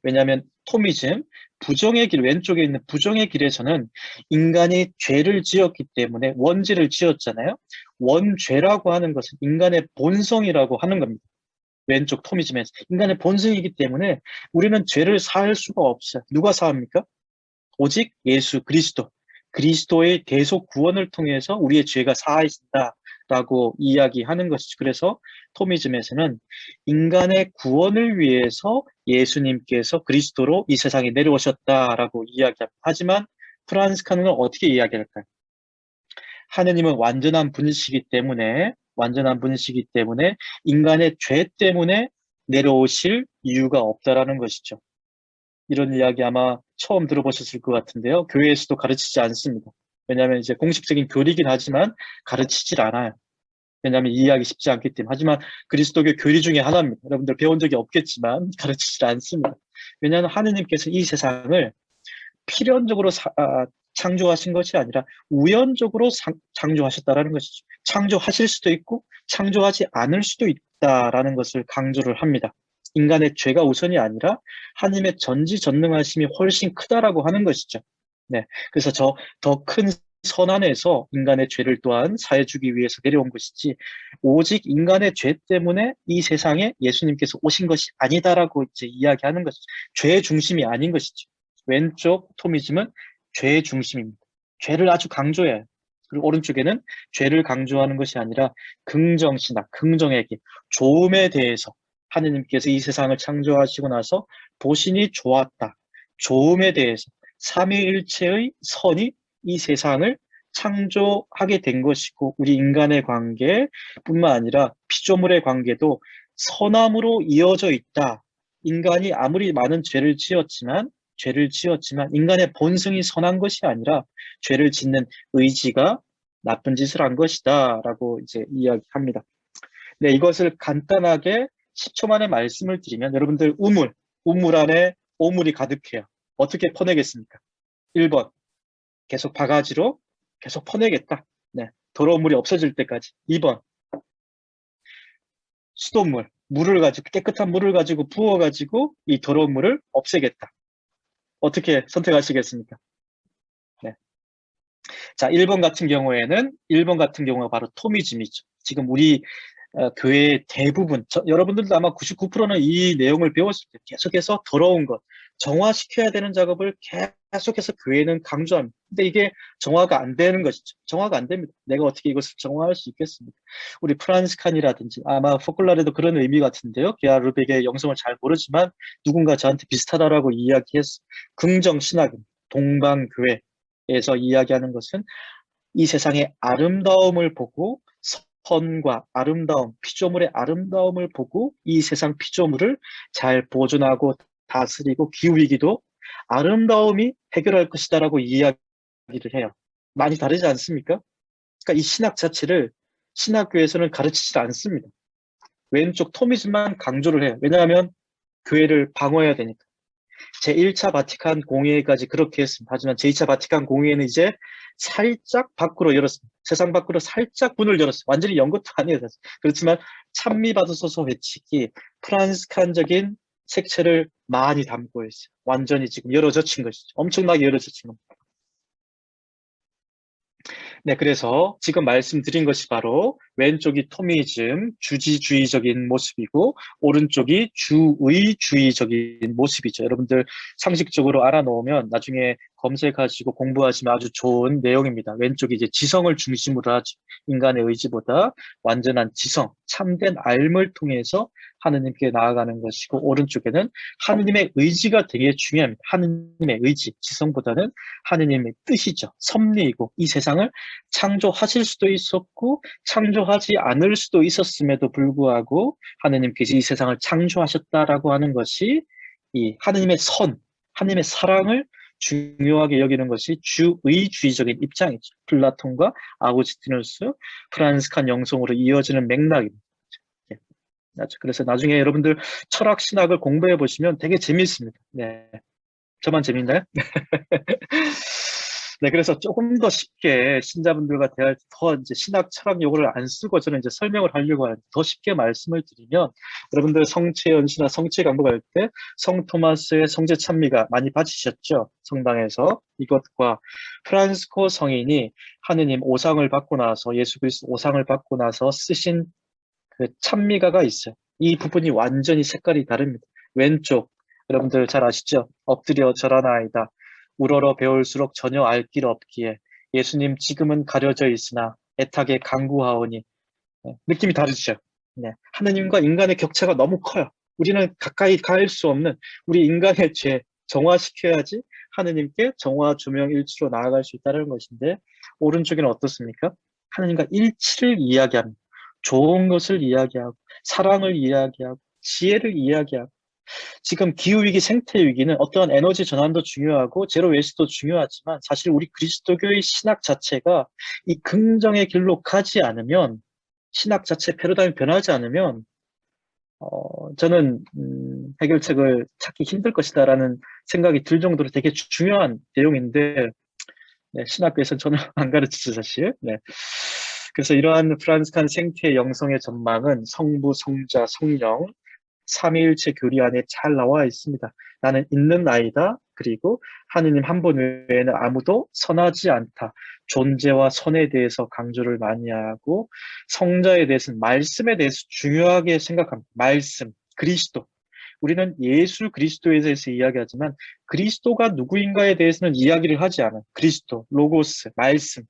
왜냐하면 토미즘, 부정의 길, 왼쪽에 있는 부정의 길에서는 인간이 죄를 지었기 때문에 원죄를 지었잖아요. 원죄라고 하는 것은 인간의 본성이라고 하는 겁니다. 왼쪽 토미즘에서. 인간의 본성이기 때문에 우리는 죄를 사할 수가 없어요. 누가 사합니까? 오직 예수 그리스도. 그리스도의 대속 구원을 통해서 우리의 죄가 사하신다라고 이야기하는 것이죠. 그래서 토미즘에서는 인간의 구원을 위해서 예수님께서 그리스도로 이 세상에 내려오셨다라고 이야기합니다. 하지만 프란스카는 어떻게 이야기할까요? 하느님은 완전한 분이시기 때문에 인간의 죄 때문에 내려오실 이유가 없다라는 것이죠. 이런 이야기 아마 처음 들어보셨을 것 같은데요. 교회에서도 가르치지 않습니다. 왜냐하면 이제 공식적인 교리긴 하지만 가르치질 않아요. 왜냐하면 이해하기 쉽지 않기 때문에. 하지만 그리스도교 교리 중에 하나입니다. 여러분들 배운 적이 없겠지만 가르치질 않습니다. 왜냐하면 하느님께서 이 세상을 필연적으로 창조하신 것이 아니라 우연적으로 창조하셨다라는 것이죠. 창조하실 수도 있고 창조하지 않을 수도 있다라는 것을 강조를 합니다. 인간의 죄가 우선이 아니라 하나님의 전지전능하심이 훨씬 크다라고 하는 것이죠. 네, 그래서 저 더 큰 선안에서 인간의 죄를 또한 사해주기 위해서 내려온 것이지 오직 인간의 죄 때문에 이 세상에 예수님께서 오신 것이 아니다라고 이제 이야기하는 것이죠. 죄의 중심이 아닌 것이죠. 왼쪽 토미즘은 죄의 중심입니다. 죄를 아주 강조해요. 그리고 오른쪽에는 죄를 강조하는 것이 아니라 긍정신학, 긍정의 길, 좋음에 대해서 하느님께서 이 세상을 창조하시고 나서 보시니 좋았다. 좋음에 대해서 삼위일체의 선이 이 세상을 창조하게 된 것이고 우리 인간의 관계뿐만 아니라 피조물의 관계도 선함으로 이어져 있다. 인간이 아무리 많은 죄를 지었지만 인간의 본성이 선한 것이 아니라 죄를 짓는 의지가 나쁜 짓을 한 것이다 라고 이제 이야기합니다. 네, 이것을 간단하게 10초 만에 말씀을 드리면 여러분들 우물 안에 오물이 가득해요. 어떻게 퍼내겠습니까? 1번, 계속 바가지로 계속 퍼내겠다. 네, 더러운 물이 없어질 때까지. 2번, 수돗물, 깨끗한 물을 가지고 부어가지고 이 더러운 물을 없애겠다. 어떻게 선택하시겠습니까? 네. 자, 1번 같은 경우가 바로 토미즘이죠. 지금 우리 교회의 대부분, 여러분들도 아마 99%는 이 내용을 배웠을 때 계속해서 더러운 것, 정화시켜야 되는 작업을 계속해서 교회는 강조합니다. 근데 이게 정화가 안 되는 것이죠. 정화가 안 됩니다. 내가 어떻게 이것을 정화할 수 있겠습니까? 우리 프란스칸이라든지 아마 포클라레도 그런 의미 같은데요. 게아 루벡의 영성을 잘 모르지만 누군가 저한테 비슷하다라고 이야기했어. 긍정신학입니다. 동방교회에서 이야기하는 것은 이 세상의 아름다움을 보고 선과 아름다움, 피조물의 아름다움을 보고 이 세상 피조물을 잘 보존하고 다스리고 기우기도 아름다움이 해결할 것이다라고 이야기를 해요. 많이 다르지 않습니까? 그러니까 이 신학 자체를 신학교에서는 가르치지 않습니다. 왼쪽 토미즘만 강조를 해요. 왜냐하면 교회를 방어해야 되니까. 제1차 바티칸 공회까지 그렇게 했습니다. 하지만 제2차 바티칸 공회는 이제 살짝 밖으로 열었습니다. 세상 밖으로 살짝 문을 열었어요. 완전히 연 것도 아니에요. 사실. 그렇지만 찬미받으소서 외치기, 프란스칸적인 색채를 많이 담고 있어요. 완전히 지금 열어젖힌 것이죠. 엄청나게 열어젖힌 겁니다. 네, 그래서 지금 말씀드린 것이 바로 왼쪽이 토미즘, 주지주의적인 모습이고 오른쪽이 주의주의적인 모습이죠. 여러분들 상식적으로 알아놓으면 나중에 검색하시고 공부하시면 아주 좋은 내용입니다. 왼쪽이 이제 지성을 중심으로 하죠. 인간의 의지보다 완전한 지성, 참된 알을 통해서 하느님께 나아가는 것이고 오른쪽에는 하느님의 의지가 되게 중요합니다. 하느님의 의지, 지성보다는 하느님의 뜻이죠. 섭리이고 이 세상을 창조하실 수도 있었고 창조하지 않을 수도 있었음에도 불구하고 하느님께서 이 세상을 창조하셨다라고 하는 것이 이 하느님의 선, 하느님의 사랑을 중요하게 여기는 것이 주의주의적인 입장이죠. 플라톤과 아구스티누스, 프란스칸 영성으로 이어지는 맥락입니다. 그래서 나중에 여러분들 철학 신학을 공부해 보시면 되게 재미있습니다. 네. 저만 재밌나요? 네, 그래서 조금 더 쉽게 신자분들과 대할 때 더 이제 신학 철학 용어를 안 쓰고 저는 이제 설명을 하려고 하는데 더 쉽게 말씀을 드리면 여러분들 성체 연시나 성체 강독할 때 성 토마스의 성체 찬미가 많이 받으셨죠? 성당에서 이것과 프란스코 성인이 하느님 오상을 받고 나서 예수 그리스도 오상을 받고 나서 쓰신 그 찬미가가 있어요. 이 부분이 완전히 색깔이 다릅니다. 왼쪽 여러분들 잘 아시죠? 엎드려 절하나이다. 우러러 배울수록 전혀 알 길 없기에 예수님 지금은 가려져 있으나 애타게 간구하오니 네, 느낌이 다르죠. 네, 하느님과 인간의 격차가 너무 커요. 우리는 가까이 갈 수 없는 우리 인간의 죄 정화시켜야지 하느님께 정화 조명 일치로 나아갈 수 있다는 것인데 오른쪽에는 어떻습니까? 하느님과 일치를 이야기합니다. 좋은 것을 이야기하고 사랑을 이야기하고 지혜를 이야기하고 지금 기후위기, 생태위기는 어떠한 에너지 전환도 중요하고 제로 웨이스트도 중요하지만 사실 우리 그리스도교의 신학 자체가 이 긍정의 길로 가지 않으면 신학 자체 패러다임이 변하지 않으면 저는 해결책을 찾기 힘들 것이다라는 생각이 들 정도로 되게 중요한 내용인데 네, 신학교에서는 저는 안 가르치죠 사실. 네. 그래서 이러한 프란스칸 생태 영성의 전망은 성부, 성자, 성령 삼위일체 교리 안에 잘 나와 있습니다. 나는 있는 아이다. 그리고 하느님 한 분 외에는 아무도 선하지 않다. 존재와 선에 대해서 강조를 많이 하고 성자에 대해서는 말씀에 대해서 중요하게 생각합니다. 말씀, 그리스도. 우리는 예수 그리스도에 대해서 이야기하지만 그리스도가 누구인가에 대해서는 이야기를 하지 않아요. 그리스도, 로고스, 말씀.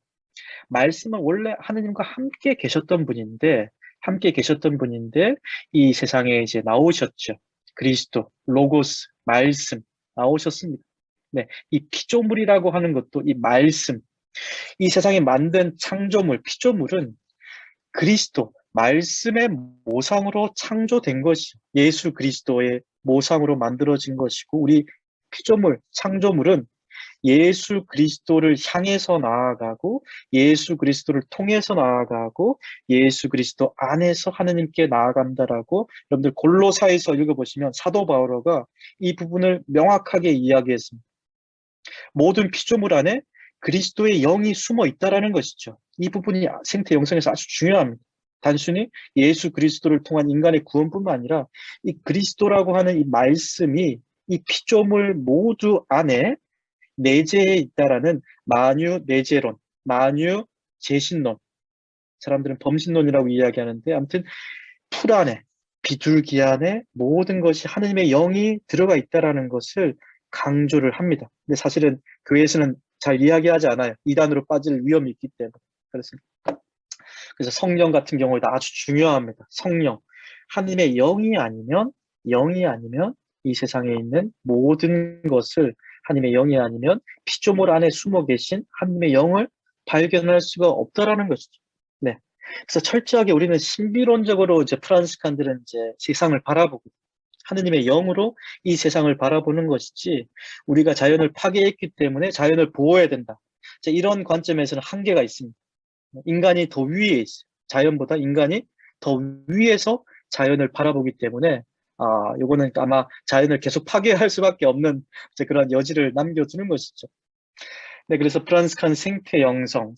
말씀은 원래 하느님과 함께 계셨던 분인데 이 세상에 이제 나오셨죠. 그리스도, 로고스, 말씀 나오셨습니다. 네, 이 피조물이라고 하는 것도 이 말씀, 이 세상에 만든 창조물, 피조물은 그리스도, 말씀의 모상으로 창조된 것이 예수 그리스도의 모상으로 만들어진 것이고 우리 피조물, 창조물은 예수 그리스도를 향해서 나아가고 예수 그리스도를 통해서 나아가고 예수 그리스도 안에서 하느님께 나아간다라고 여러분들 골로사에서 읽어보시면 사도 바오로가 이 부분을 명확하게 이야기했습니다. 모든 피조물 안에 그리스도의 영이 숨어 있다라는 것이죠. 이 부분이 생태 영성에서 아주 중요합니다. 단순히 예수 그리스도를 통한 인간의 구원뿐만 아니라 이 그리스도라고 하는 이 말씀이 이 피조물 모두 안에 내재해 있다라는 만유 내재론, 만유 재신론. 사람들은 범신론이라고 이야기하는데 아무튼 풀 안에 비둘기 안에 모든 것이 하느님의 영이 들어가 있다라는 것을 강조를 합니다. 근데 사실은 교회에서는 잘 이야기하지 않아요. 이단으로 빠질 위험이 있기 때문에. 그래서 성령 같은 경우에도 아주 중요합니다. 성령. 하느님의 영이 아니면 이 세상에 있는 모든 것을 하나님의 영이 아니면 피조물 안에 숨어 계신 하나님의 영을 발견할 수가 없다라는 것이죠. 네. 그래서 철저하게 우리는 신비론적으로 이제 프란스칸들은 이제 세상을 바라보고 하느님의 영으로 이 세상을 바라보는 것이지 우리가 자연을 파괴했기 때문에 자연을 보호해야 된다. 이런 관점에서는 한계가 있습니다. 인간이 더 위에 있어요. 자연보다 인간이 더 위에서 자연을 바라보기 때문에 요거는 아마 자연을 계속 파괴할 수밖에 없는 이제 그런 여지를 남겨두는 것이죠. 네, 그래서 프란스칸 생태영성,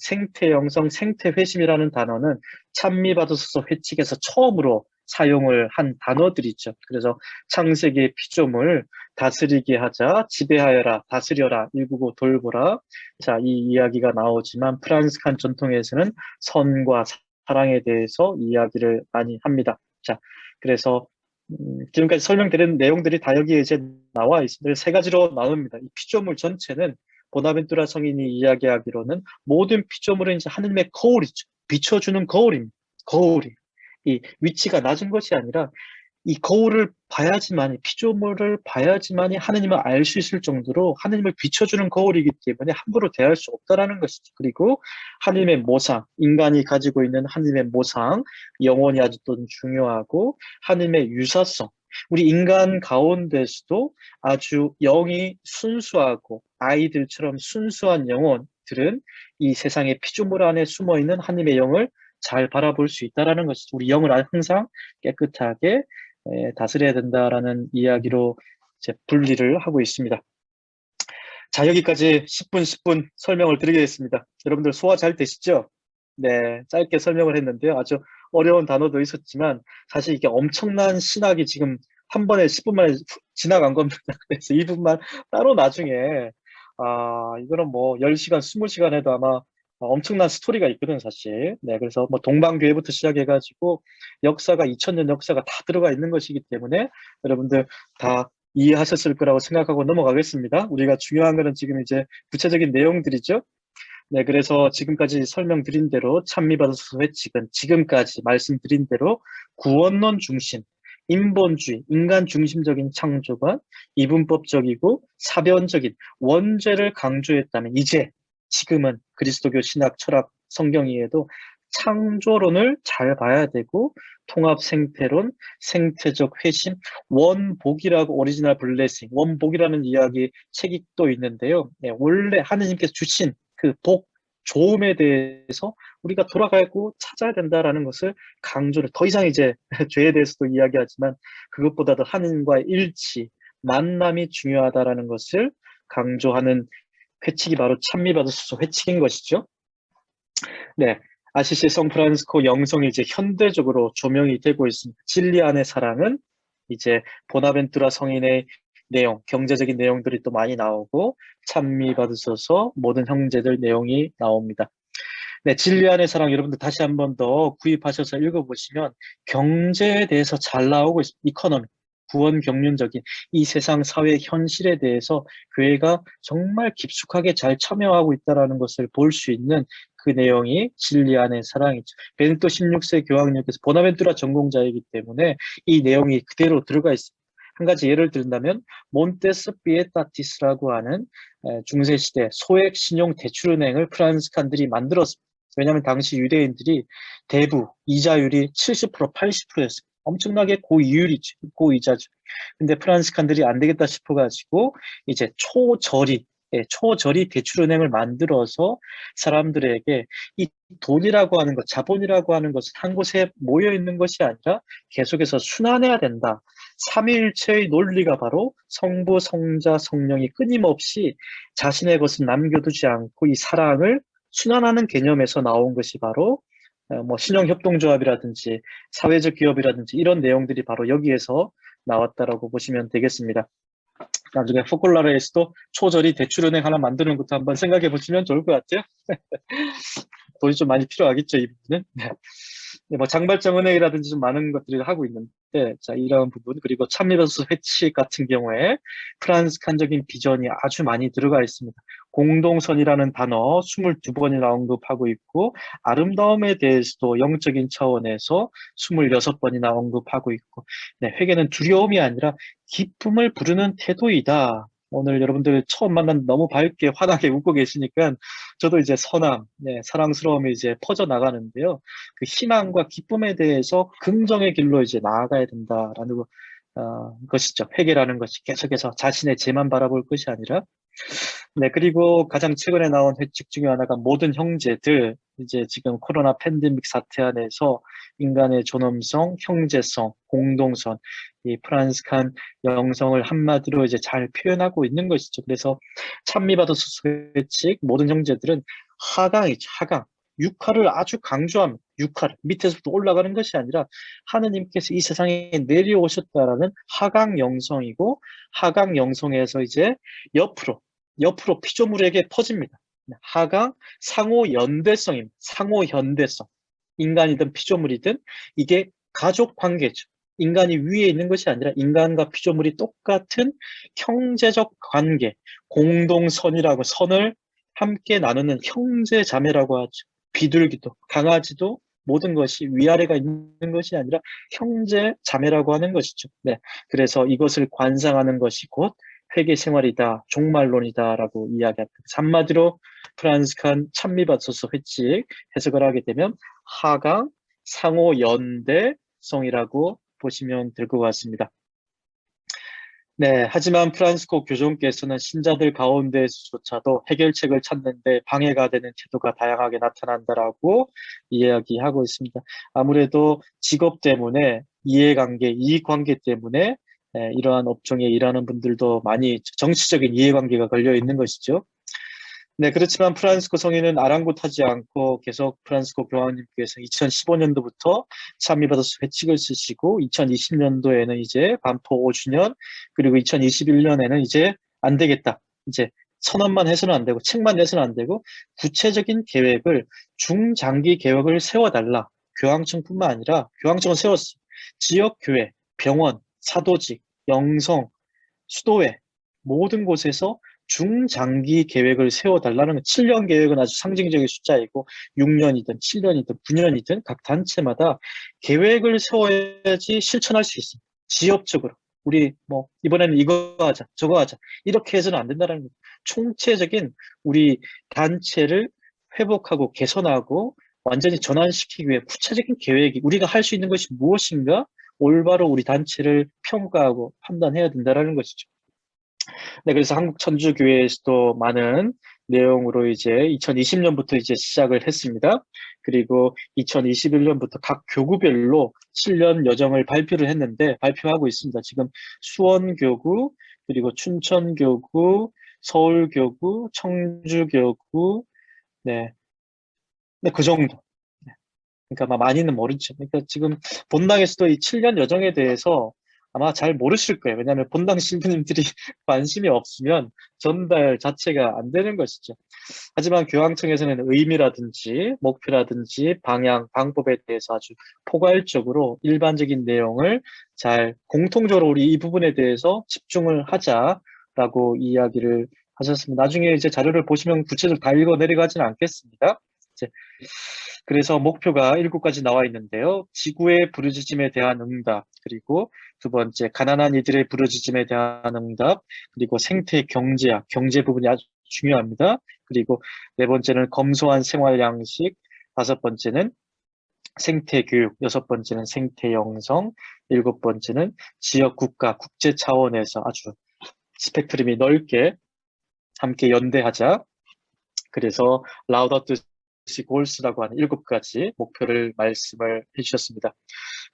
생태회심이라는 단어는 찬미받으소서 회칙에서 처음으로 사용을 한 단어들이죠. 그래서 창세기의 피조물 다스리게 하자, 지배하여라, 다스려라, 일구고 돌보라. 자, 이 이야기가 나오지만 프란스칸 전통에서는 선과 사랑에 대해서 이야기를 많이 합니다. 자, 그래서 지금까지 설명드린 내용들이 다 여기에 이제 나와 있습니다. 세 가지로 나눕니다. 이 피조물 전체는 보나벤투라 성인이 이야기하기로는 모든 피조물은 이제 하느님의 거울이죠. 비춰주는 거울입니다. 거울이. 이 위치가 낮은 것이 아니라 이 거울을 봐야지만이, 피조물을 봐야지만이 하느님을 알 수 있을 정도로 하느님을 비춰주는 거울이기 때문에 함부로 대할 수 없다라는 것이죠. 그리고 하느님의 모상, 인간이 가지고 있는 하느님의 모상, 영혼이 아주 또 중요하고 하느님의 유사성, 우리 인간 가운데서도 아주 영이 순수하고 아이들처럼 순수한 영혼들은 이 세상의 피조물 안에 숨어있는 하느님의 영을 잘 바라볼 수 있다는 것이죠. 우리 영을 항상 깨끗하게 다스려야 된다라는 이야기로 이제 분리를 하고 있습니다. 자, 여기까지 10분 설명을 드리겠습니다. 여러분들 소화 잘 되시죠? 네, 짧게 설명을 했는데요. 아주 어려운 단어도 있었지만 사실 이게 엄청난 신학이 지금 한 번에 10분 만에 지나간 겁니다. 그래서 2분만 따로 나중에 이거는 뭐 10시간, 20시간 해도 아마 엄청난 스토리가 있거든, 사실. 네, 그래서 뭐 동방교회부터 시작해가지고 역사가 2000년 역사가 다 들어가 있는 것이기 때문에 여러분들 다 이해하셨을 거라고 생각하고 넘어가겠습니다. 우리가 중요한 거는 지금 이제 구체적인 내용들이죠. 네, 그래서 지금까지 설명드린 대로 찬미받으소서 회칙은 지금까지 말씀드린 대로 구원론 중심, 인본주의, 인간 중심적인 창조가 이분법적이고 사변적인 원죄를 강조했다면 이제 지금은 그리스도교 신학, 철학, 성경 이해도 창조론을 잘 봐야 되고 통합 생태론, 생태적 회심, 원복이라고 오리지널 블레싱, 원복이라는 이야기 책이 또 있는데요. 네, 원래 하느님께서 주신 그 복, 좋음에 대해서 우리가 돌아가고 찾아야 된다라는 것을 강조를 더 이상 이제 죄에 대해서도 이야기하지만 그것보다도 하느님과의 일치, 만남이 중요하다라는 것을 강조하는 회칙이 바로 찬미받으소서 회칙인 것이죠. 네, 아시시 성프란시스코 영성이 이제 현대적으로 조명이 되고 있습니다. 진리 안의 사랑은 이제 보나벤투라 성인의 내용, 경제적인 내용들이 또 많이 나오고 찬미받으소서 모든 형제들 내용이 나옵니다. 네, 진리 안의 사랑 여러분들 다시 한 번 더 구입하셔서 읽어보시면 경제에 대해서 잘 나오고 있습니다. 이코노미, 구원 경륜적인 이 세상 사회 현실에 대해서 교회가 정말 깊숙하게 잘 참여하고 있다는 것을 볼 수 있는 그 내용이 진리 안의 사랑이죠. 베네토 16세 교황님께서 보나벤투라 전공자이기 때문에 이 내용이 그대로 들어가 있습니다. 한 가지 예를 든다면 몬테스 피에타티스라고 하는 중세시대 소액 신용 대출은행을 프란스칸들이 만들었습니다. 왜냐하면 당시 유대인들이 대부 이자율이 70%, 80%였어요. 엄청나게 고이율이죠. 고이자죠. 근데 프란스칸들이 안 되겠다 싶어가지고 이제 초저리 대출은행을 만들어서 사람들에게 이 돈이라고 하는 것, 자본이라고 하는 것은 한 곳에 모여 있는 것이 아니라 계속해서 순환해야 된다. 삼위일체의 논리가 바로 성부, 성자, 성령이 끊임없이 자신의 것을 남겨두지 않고 이 사랑을 순환하는 개념에서 나온 것이 바로 뭐 신용협동조합이라든지 사회적 기업이라든지 이런 내용들이 바로 여기에서 나왔다라고 보시면 되겠습니다. 나중에 포콜라르에서도 초저리 대출은행 하나 만드는 것도 한번 생각해 보시면 좋을 것 같아요. 돈이 좀 많이 필요하겠죠, 이 부분은. 네, 뭐 장발정은행이라든지 좀 많은 것들을 하고 있는데, 자, 이런 부분, 그리고 찬미받으소서 회칙 같은 경우에 프란스칸적인 비전이 아주 많이 들어가 있습니다. 공동선이라는 단어 22번이나 언급하고 있고, 아름다움에 대해서도 영적인 차원에서 26번이나 언급하고 있고, 네, 회개는 두려움이 아니라 기쁨을 부르는 태도이다. 오늘 여러분들 처음 만난 너무 밝게 환하게 웃고 계시니까 저도 이제 선함, 네, 사랑스러움이 이제 퍼져 나가는데요. 그 희망과 기쁨에 대해서 긍정의 길로 이제 나아가야 된다라는 것이죠. 회개라는 것이 계속해서 자신의 죄만 바라볼 것이 아니라. 네, 그리고 가장 최근에 나온 회칙 중에 하나가 모든 형제들, 이제 지금 코로나 팬데믹 사태 안에서 인간의 존엄성, 형제성, 공동선, 이 프란스칸 영성을 한마디로 이제 잘 표현하고 있는 것이죠. 그래서 찬미받아서 회칙 모든 형제들은 하강이죠. 하강. 육하를 아주 강조하면 육하를 밑에서부터 올라가는 것이 아니라 하느님께서 이 세상에 내려오셨다라는 하강 영성이고 하강 영성에서 이제 옆으로 피조물에게 퍼집니다. 하강 상호 연대성입니다. 상호 연대성. 인간이든 피조물이든 이게 가족 관계죠. 인간이 위에 있는 것이 아니라 인간과 피조물이 똑같은 형제적 관계, 공동선이라고 선을 함께 나누는 형제 자매라고 하죠. 비둘기도 강아지도 모든 것이 위아래가 있는 것이 아니라 형제 자매라고 하는 것이죠. 네, 그래서 이것을 관상하는 것이 곧 회개 생활이다, 종말론이다라고 이야기합니다. 한마디로 프란스칸 찬미받소서 회칙 해석을 하게 되면 하강 상호 연대성이라고 보시면 될 것 같습니다. 네, 하지만 프란시스코 교종께서는 신자들 가운데서조차도 해결책을 찾는데 방해가 되는 태도가 다양하게 나타난다라고 이야기하고 있습니다. 아무래도 직업 때문에 이해관계, 이익관계 때문에 이러한 업종에 일하는 분들도 많이 정치적인 이해관계가 걸려 있는 것이죠. 네, 그렇지만 프란시스코 성인은 아랑곳하지 않고 계속 프란시스코 교황님께서 2015년도부터 찬미받아서 회칙을 쓰시고 2020년도에는 이제 반포 5주년 그리고 2021년에는 이제 안 되겠다. 이제 선언만 해서는 안 되고 책만 내서는 안 되고 구체적인 계획을 중장기 계획을 세워달라. 교황청뿐만 아니라 교황청은 세웠어. 지역교회, 병원, 사도직, 영성, 수도회 모든 곳에서 중장기 계획을 세워달라는 7년 계획은 아주 상징적인 숫자이고 6년이든 7년이든 9년이든 각 단체마다 계획을 세워야지 실천할 수 있습니다. 지역적으로 우리 뭐 이번에는 이거 하자 저거 하자 이렇게 해서는 안 된다는 거예요. 총체적인 우리 단체를 회복하고 개선하고 완전히 전환시키기 위해 구체적인 계획이 우리가 할 수 있는 것이 무엇인가 올바로 우리 단체를 평가하고 판단해야 된다는 것이죠. 네, 그래서 한국 천주교회에서도 많은 내용으로 이제 2020년부터 이제 시작을 했습니다. 그리고 2021년부터 각 교구별로 7년 여정을 발표를 했는데 발표하고 있습니다. 지금 수원교구, 그리고 춘천교구, 서울교구, 청주교구, 네, 네, 그 정도. 네, 그러니까 많이는 모르죠. 그러니까 지금 본당에서도 이 7년 여정에 대해서 아마 잘 모르실 거예요. 왜냐하면 본당 신부님들이 관심이 없으면 전달 자체가 안 되는 것이죠. 하지만 교황청에서는 의미라든지 목표라든지 방향, 방법에 대해서 아주 포괄적으로 일반적인 내용을 잘 공통적으로 우리 이 부분에 대해서 집중을 하자라고 이야기를 하셨습니다. 나중에 이제 자료를 보시면 구체적으로 다 읽어 내려가지는 않겠습니다. 이제 그래서 목표가 7가지 나와 있는데요. 지구의 부르짖음에 대한 응답, 그리고 두 번째 가난한 이들의 부르짖음에 대한 응답, 그리고 생태 경제학, 경제 부분이 아주 중요합니다. 그리고 네 번째는 검소한 생활 양식, 다섯 번째는 생태 교육, 여섯 번째는 생태 영성, 일곱 번째는 지역 국가, 국제 차원에서 아주 스펙트럼이 넓게 함께 연대하자. 그래서 라우다토 시 골스라고 하는 7가지 목표를 말씀을 해주셨습니다.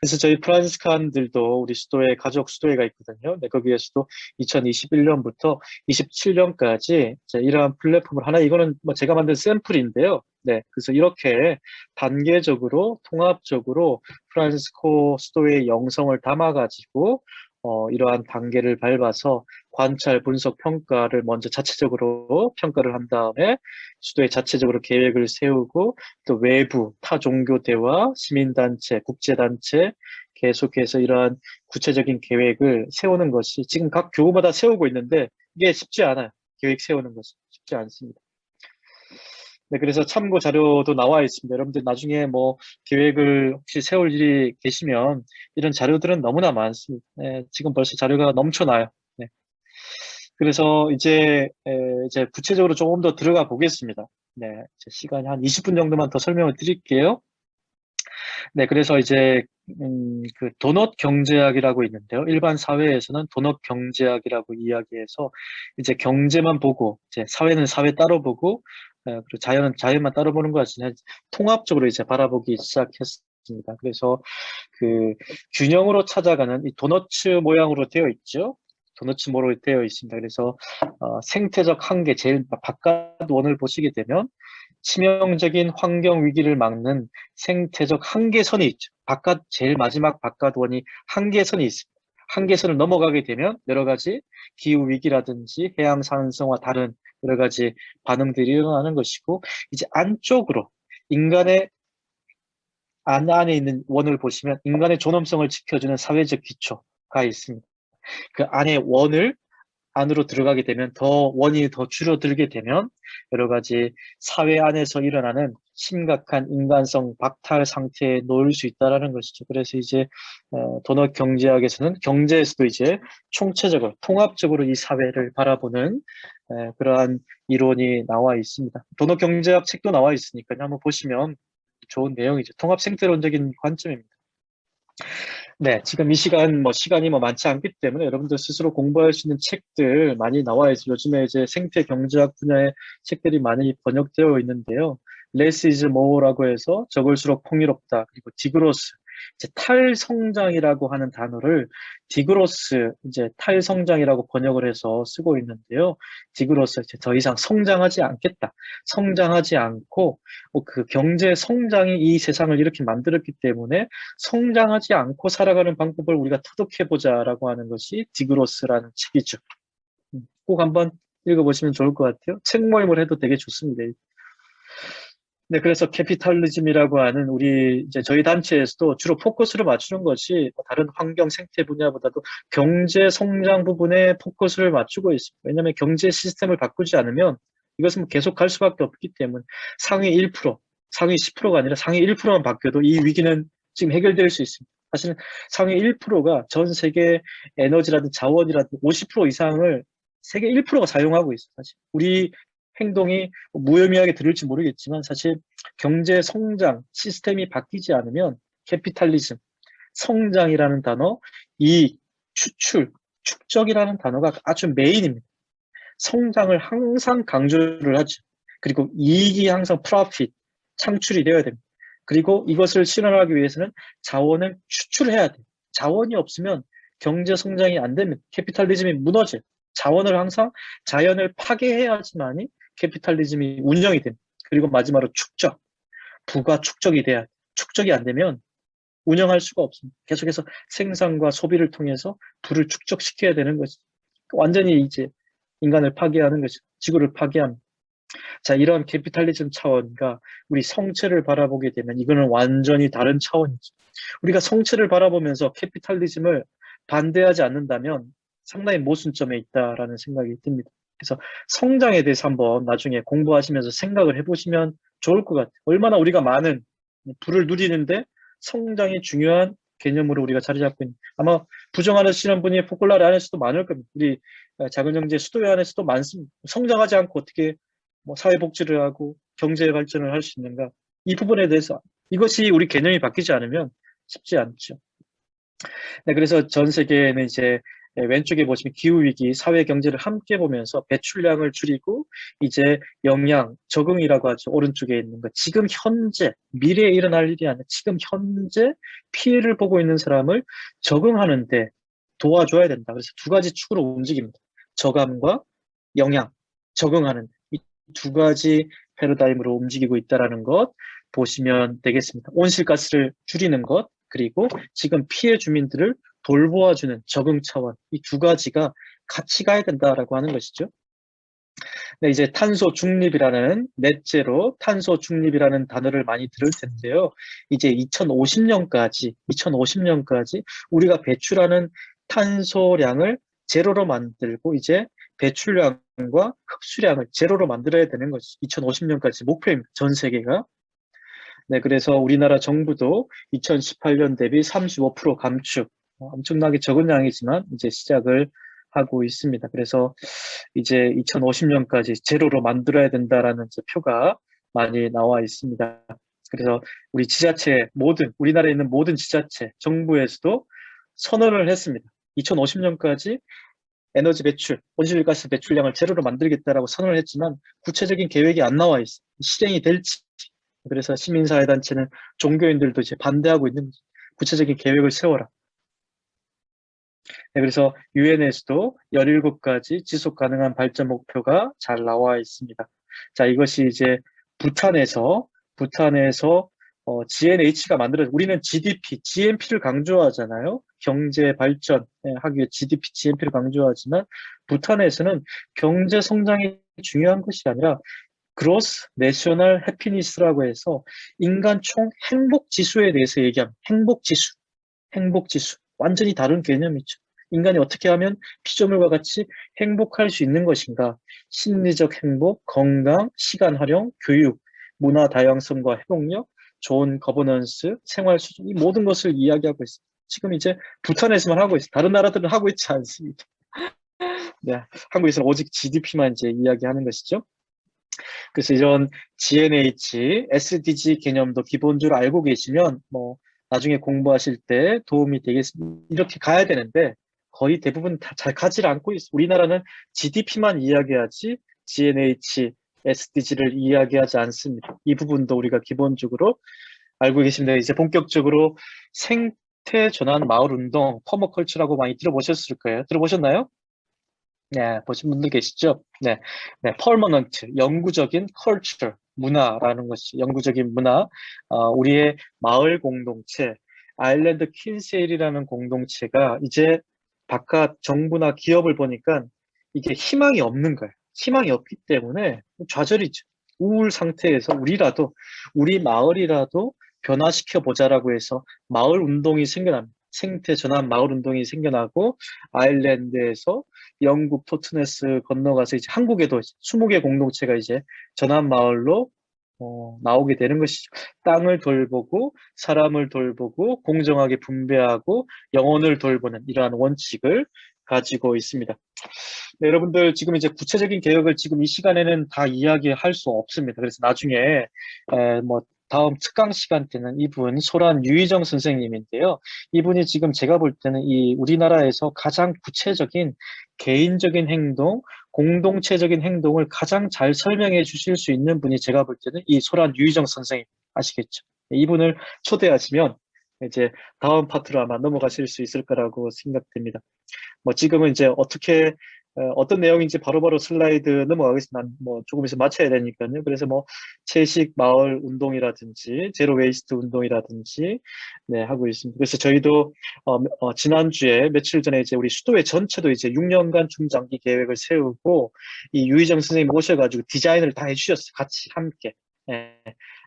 그래서 저희 프란시스칸들도 우리 수도에 가족 수도회가 있거든요. 네, 거기에서도 2021년부터 27년까지 이러한 플랫폼을 하나 이거는 뭐 제가 만든 샘플인데요. 네, 그래서 이렇게 단계적으로 통합적으로 프란시스코 수도의 영성을 담아가지고 이러한 단계를 밟아서 관찰, 분석, 평가를 먼저 자체적으로 평가를 한 다음에 수도에 자체적으로 계획을 세우고 또 외부, 타 종교 대화, 시민단체, 국제단체 계속해서 이러한 구체적인 계획을 세우는 것이 지금 각 교구마다 세우고 있는데 이게 쉽지 않아요. 계획 세우는 것이 쉽지 않습니다. 네, 그래서 참고 자료도 나와 있습니다. 여러분들 나중에 뭐 계획을 혹시 세울 일이 계시면 이런 자료들은 너무나 많습니다. 네, 지금 벌써 자료가 넘쳐나요. 네. 그래서 이제 구체적으로 조금 더 들어가 보겠습니다. 네, 시간이 한 20분 정도만 더 설명을 드릴게요. 네, 그래서 이제 그 도넛 경제학이라고 있는데요. 일반 사회에서는 도넛 경제학이라고 이야기해서 이제 경제만 보고 이제 사회는 사회 따로 보고 그리고 자연만 따로 보는 것이 아니라 통합적으로 이제 바라보기 시작했습니다. 그래서 그 균형으로 찾아가는 이 도너츠 모양으로 되어 있죠. 도너츠 모양으로 되어 있습니다. 그래서 생태적 한계, 제일 바깥 원을 보시게 되면 치명적인 환경 위기를 막는 생태적 한계선이 있죠. 제일 마지막 바깥 원이 한계선이 있습니다. 한계선을 넘어가게 되면 여러 가지 기후 위기라든지 해양 산성과 다른 여러 가지 반응들이 일어나는 것이고, 이제 안쪽으로 인간의 안에 있는 원을 보시면 인간의 존엄성을 지켜주는 사회적 기초가 있습니다. 그 안에 원을 안으로 들어가게 되면 원이 더 줄어들게 되면 여러 가지 사회 안에서 일어나는 심각한 인간성 박탈 상태에 놓일 수 있다라는 것이죠. 그래서 이제 도넛 경제학에서는 경제에서도 이제 총체적으로 통합적으로 이 사회를 바라보는 그러한 이론이 나와 있습니다. 도넛 경제학 책도 나와 있으니까요. 한번 보시면 좋은 내용이죠. 통합 생태론적인 관점입니다. 네, 지금 이 시간이 많지 않기 때문에 여러분들 스스로 공부할 수 있는 책들 많이 나와 있어요. 요즘에 이제 생태 경제학 분야의 책들이 많이 번역되어 있는데요. Less is more라고 해서 적을수록 풍요롭다. 그리고 디그로스, 이제 탈성장이라고 하는 단어를 디그로스, 이제 탈성장이라고 번역을 해서 쓰고 있는데요. 디그로스, 이제 더 이상 성장하지 않겠다. 성장하지 않고 그 경제 성장이 이 세상을 이렇게 만들었기 때문에 성장하지 않고 살아가는 방법을 우리가 터득해보자라고 하는 것이 디그로스라는 책이죠. 꼭 한번 읽어보시면 좋을 것 같아요. 책 모임을 해도 되게 좋습니다. 네, 그래서 캐피탈리즘이라고 하는 우리 이제 저희 단체에서도 주로 포커스를 맞추는 것이 다른 환경 생태 분야보다도 경제 성장 부분에 포커스를 맞추고 있습니다. 왜냐하면 경제 시스템을 바꾸지 않으면 이것은 계속 갈 수밖에 없기 때문에 상위 1%, 상위 10%가 아니라 상위 1%만 바뀌어도 이 위기는 지금 해결될 수 있습니다. 사실 상위 1%가 전 세계 에너지라든 자원이라든 50% 이상을 세계 1%가 사용하고 있어요. 사실 우리 행동이 무의미하게 들을지 모르겠지만 사실 경제 성장 시스템이 바뀌지 않으면 캐피탈리즘, 성장이라는 단어, 이익, 추출, 축적이라는 단어가 아주 메인입니다. 성장을 항상 강조를 하죠. 그리고 이익이 항상 프로핏, 창출이 되어야 됩니다. 그리고 이것을 실현하기 위해서는 자원을 추출해야 돼요. 자원이 없으면 경제 성장이 안 됩니다. 캐피탈리즘이 무너져요. 자원을 항상 자연을 파괴해야지만이 캐피탈리즘이 운영이 됩니다. 그리고 마지막으로 축적, 부가 축적이 돼야 돼요. 축적이 안 되면 운영할 수가 없습니다. 계속해서 생산과 소비를 통해서 부를 축적시켜야 되는 것이 완전히 이제 인간을 파괴하는 것이 지구를 파괴합니다. 자, 이런 캐피탈리즘 차원과 우리 성체를 바라보게 되면 이거는 완전히 다른 차원이죠. 우리가 성체를 바라보면서 캐피탈리즘을 반대하지 않는다면 상당히 모순점에 있다라는 생각이 듭니다. 그래서 성장에 대해서 한번 나중에 공부하시면서 생각을 해보시면 좋을 것 같아요. 얼마나 우리가 많은 부를 누리는데 성장이 중요한 개념으로 우리가 자리 잡고 있는, 아마 부정하시는 분이 포콜라리 안에서도 많을 겁니다. 우리 작은 형제 수도회 안에서도 많습니다. 성장하지 않고 어떻게 사회복지를 하고 경제 발전을 할 수 있는가? 이 부분에 대해서 이것이 우리 개념이 바뀌지 않으면 쉽지 않죠. 네, 그래서 전 세계는 이제 왼쪽에 보시면 기후위기, 사회경제를 함께 보면서 배출량을 줄이고 이제 영양, 적응이라고 하죠. 오른쪽에 있는 거. 지금 현재, 미래에 일어날 일이 아니라 지금 현재 피해를 보고 있는 사람을 적응하는데 도와줘야 된다. 그래서 두 가지 축으로 움직입니다. 저감과 영양, 적응하는 이 두 가지 패러다임으로 움직이고 있다는 것 보시면 되겠습니다. 온실가스를 줄이는 것, 그리고 지금 피해 주민들을 돌보아주는 적응 차원, 이 두 가지가 같이 가야 된다라고 하는 것이죠. 네, 이제 탄소 중립이라는 넷제로 탄소 중립이라는 단어를 많이 들을 텐데요. 이제 2050년까지 우리가 배출하는 탄소량을 제로로 만들고 이제 배출량과 흡수량을 제로로 만들어야 되는 것이 2050년까지 목표입니다. 전 세계가. 네, 그래서 우리나라 정부도 2018년 대비 35% 감축, 엄청나게 적은 양이지만 이제 시작을 하고 있습니다. 그래서 이제 2050년까지 제로로 만들어야 된다라는 이제 표가 많이 나와 있습니다. 그래서 우리 지자체 우리나라에 있는 모든 지자체, 정부에서도 선언을 했습니다. 2050년까지 에너지 배출, 온실가스 배출량을 제로로 만들겠다라고 선언을 했지만 구체적인 계획이 안 나와 있어. 실행이 될지. 그래서 시민사회단체는 종교인들도 이제 반대하고 있는 거죠. 구체적인 계획을 세워라. 네, 그래서 유엔에서도 17가지 지속 가능한 발전 목표가 잘 나와 있습니다. 자, 이것이 이제 부탄에서 GNH가 우리는 GDP, GNP를 강조하잖아요. 경제 발전 하기 위해 GDP, GNP를 강조하지만 부탄에서는 경제 성장이 중요한 것이 아니라 그로스 내셔널 해피니스라고 해서 인간 총 행복 지수에 대해서 얘기합니다. 행복 지수. 완전히 다른 개념이죠. 인간이 어떻게 하면 피조물과 같이 행복할 수 있는 것인가? 심리적 행복, 건강, 시간 활용, 교육, 문화 다양성과 회복력, 좋은 거버넌스, 생활 수준, 이 모든 것을 이야기하고 있습니다. 지금 이제 부탄에서만 하고 있어요. 다른 나라들은 하고 있지 않습니다. 네, 한국에서는 오직 GDP만 이제 이야기하는 것이죠. 그래서 이런 GNH, SDG 개념도 기본적으로 알고 계시면 나중에 공부하실 때 도움이 되겠습니다. 이렇게 가야 되는데 거의 대부분 다 잘 가지 않고 있어요. 우리나라는 GDP만 이야기하지 GNH, SDG를 이야기하지 않습니다. 이 부분도 우리가 기본적으로 알고 계십니다. 이제 본격적으로 생태 전환 마을 운동, 퍼머컬처라고 많이 들어보셨을 거예요. 들어보셨나요? 네, 보신 분들 계시죠? 네, 네, 퍼머넌트, 영구적인 컬처, 문화라는 것이, 영구적인 문화, 우리의 마을 공동체, 아일랜드 퀸세일이라는 공동체가 이제 바깥 정부나 기업을 보니까 이게 희망이 없는 거예요. 희망이 없기 때문에 좌절이죠. 우울 상태에서 우리 마을이라도 변화시켜 보자라고 해서 마을 운동이 생겨납니다. 생태 전환 마을 운동이 생겨나고 아일랜드에서 영국 토트네스 건너가서 이제 한국에도 20개 공동체가 이제 전환 마을로 나오게 되는 것이죠. 땅을 돌보고 사람을 돌보고 공정하게 분배하고 영혼을 돌보는 이러한 원칙을 가지고 있습니다. 네, 여러분들 지금 이제 구체적인 계획을 지금 이 시간에는 다 이야기할 수 없습니다. 그래서 나중에 다음 특강 시간 때는 이분 소란 유희정 선생님인데요. 이분이 지금 제가 볼 때는 이 우리나라에서 가장 구체적인 개인적인 행동, 공동체적인 행동을 가장 잘 설명해 주실 수 있는 분이 제가 볼 때는 이 소란 유희정 선생님 아시겠죠? 이분을 초대하시면 이제 다음 파트로 아마 넘어가실 수 있을 거라고 생각됩니다. 지금은 이제 어떤 내용인지 바로바로 슬라이드 넘어가겠습니다. 조금 있으면 마쳐야 되니까요. 그래서 채식 마을 운동이라든지 제로 웨이스트 운동이라든지 네, 하고 있습니다. 그래서 저희도 지난주에 며칠 전에 이제 우리 수도회 전체도 이제 6년간 중장기 계획을 세우고 이 유희정 선생님 모셔가지고 디자인을 다 해주셨어요. 같이 함께. 네.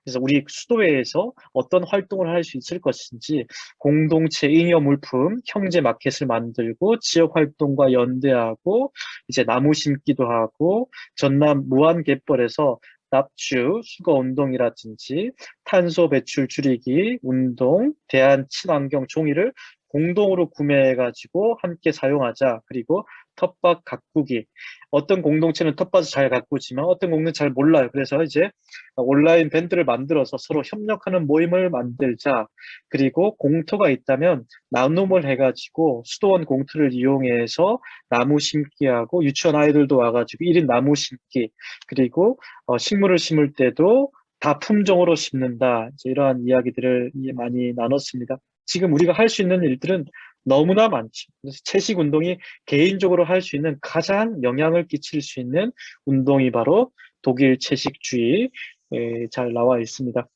그래서 우리 수도회에서 어떤 활동을 할 수 있을 것인지 공동체 잉여 물품 형제 마켓을 만들고 지역 활동과 연대하고 이제 나무 심기도 하고 전남 무안갯벌에서 납주 수거 운동이라든지 탄소 배출 줄이기 운동 대한 친환경 종이를 공동으로 구매해가지고 함께 사용하자. 그리고 텃밭 가꾸기. 어떤 공동체는 텃밭을 잘 가꾸지만 어떤 공동체는 잘 몰라요. 그래서 이제 온라인 밴드를 만들어서 서로 협력하는 모임을 만들자. 그리고 공터가 있다면 나눔을 해가지고 수도원 공터를 이용해서 나무 심기하고 유치원 아이들도 와가지고 1인 나무 심기. 그리고 식물을 심을 때도 다 품종으로 심는다. 이제 이러한 이야기들을 많이 나눴습니다. 지금 우리가 할 수 있는 일들은 너무나 많죠. 그래서 채식 운동이 개인적으로 할 수 있는 가장 영향을 끼칠 수 있는 운동이 바로 독일 채식주의 잘 나와 있습니다.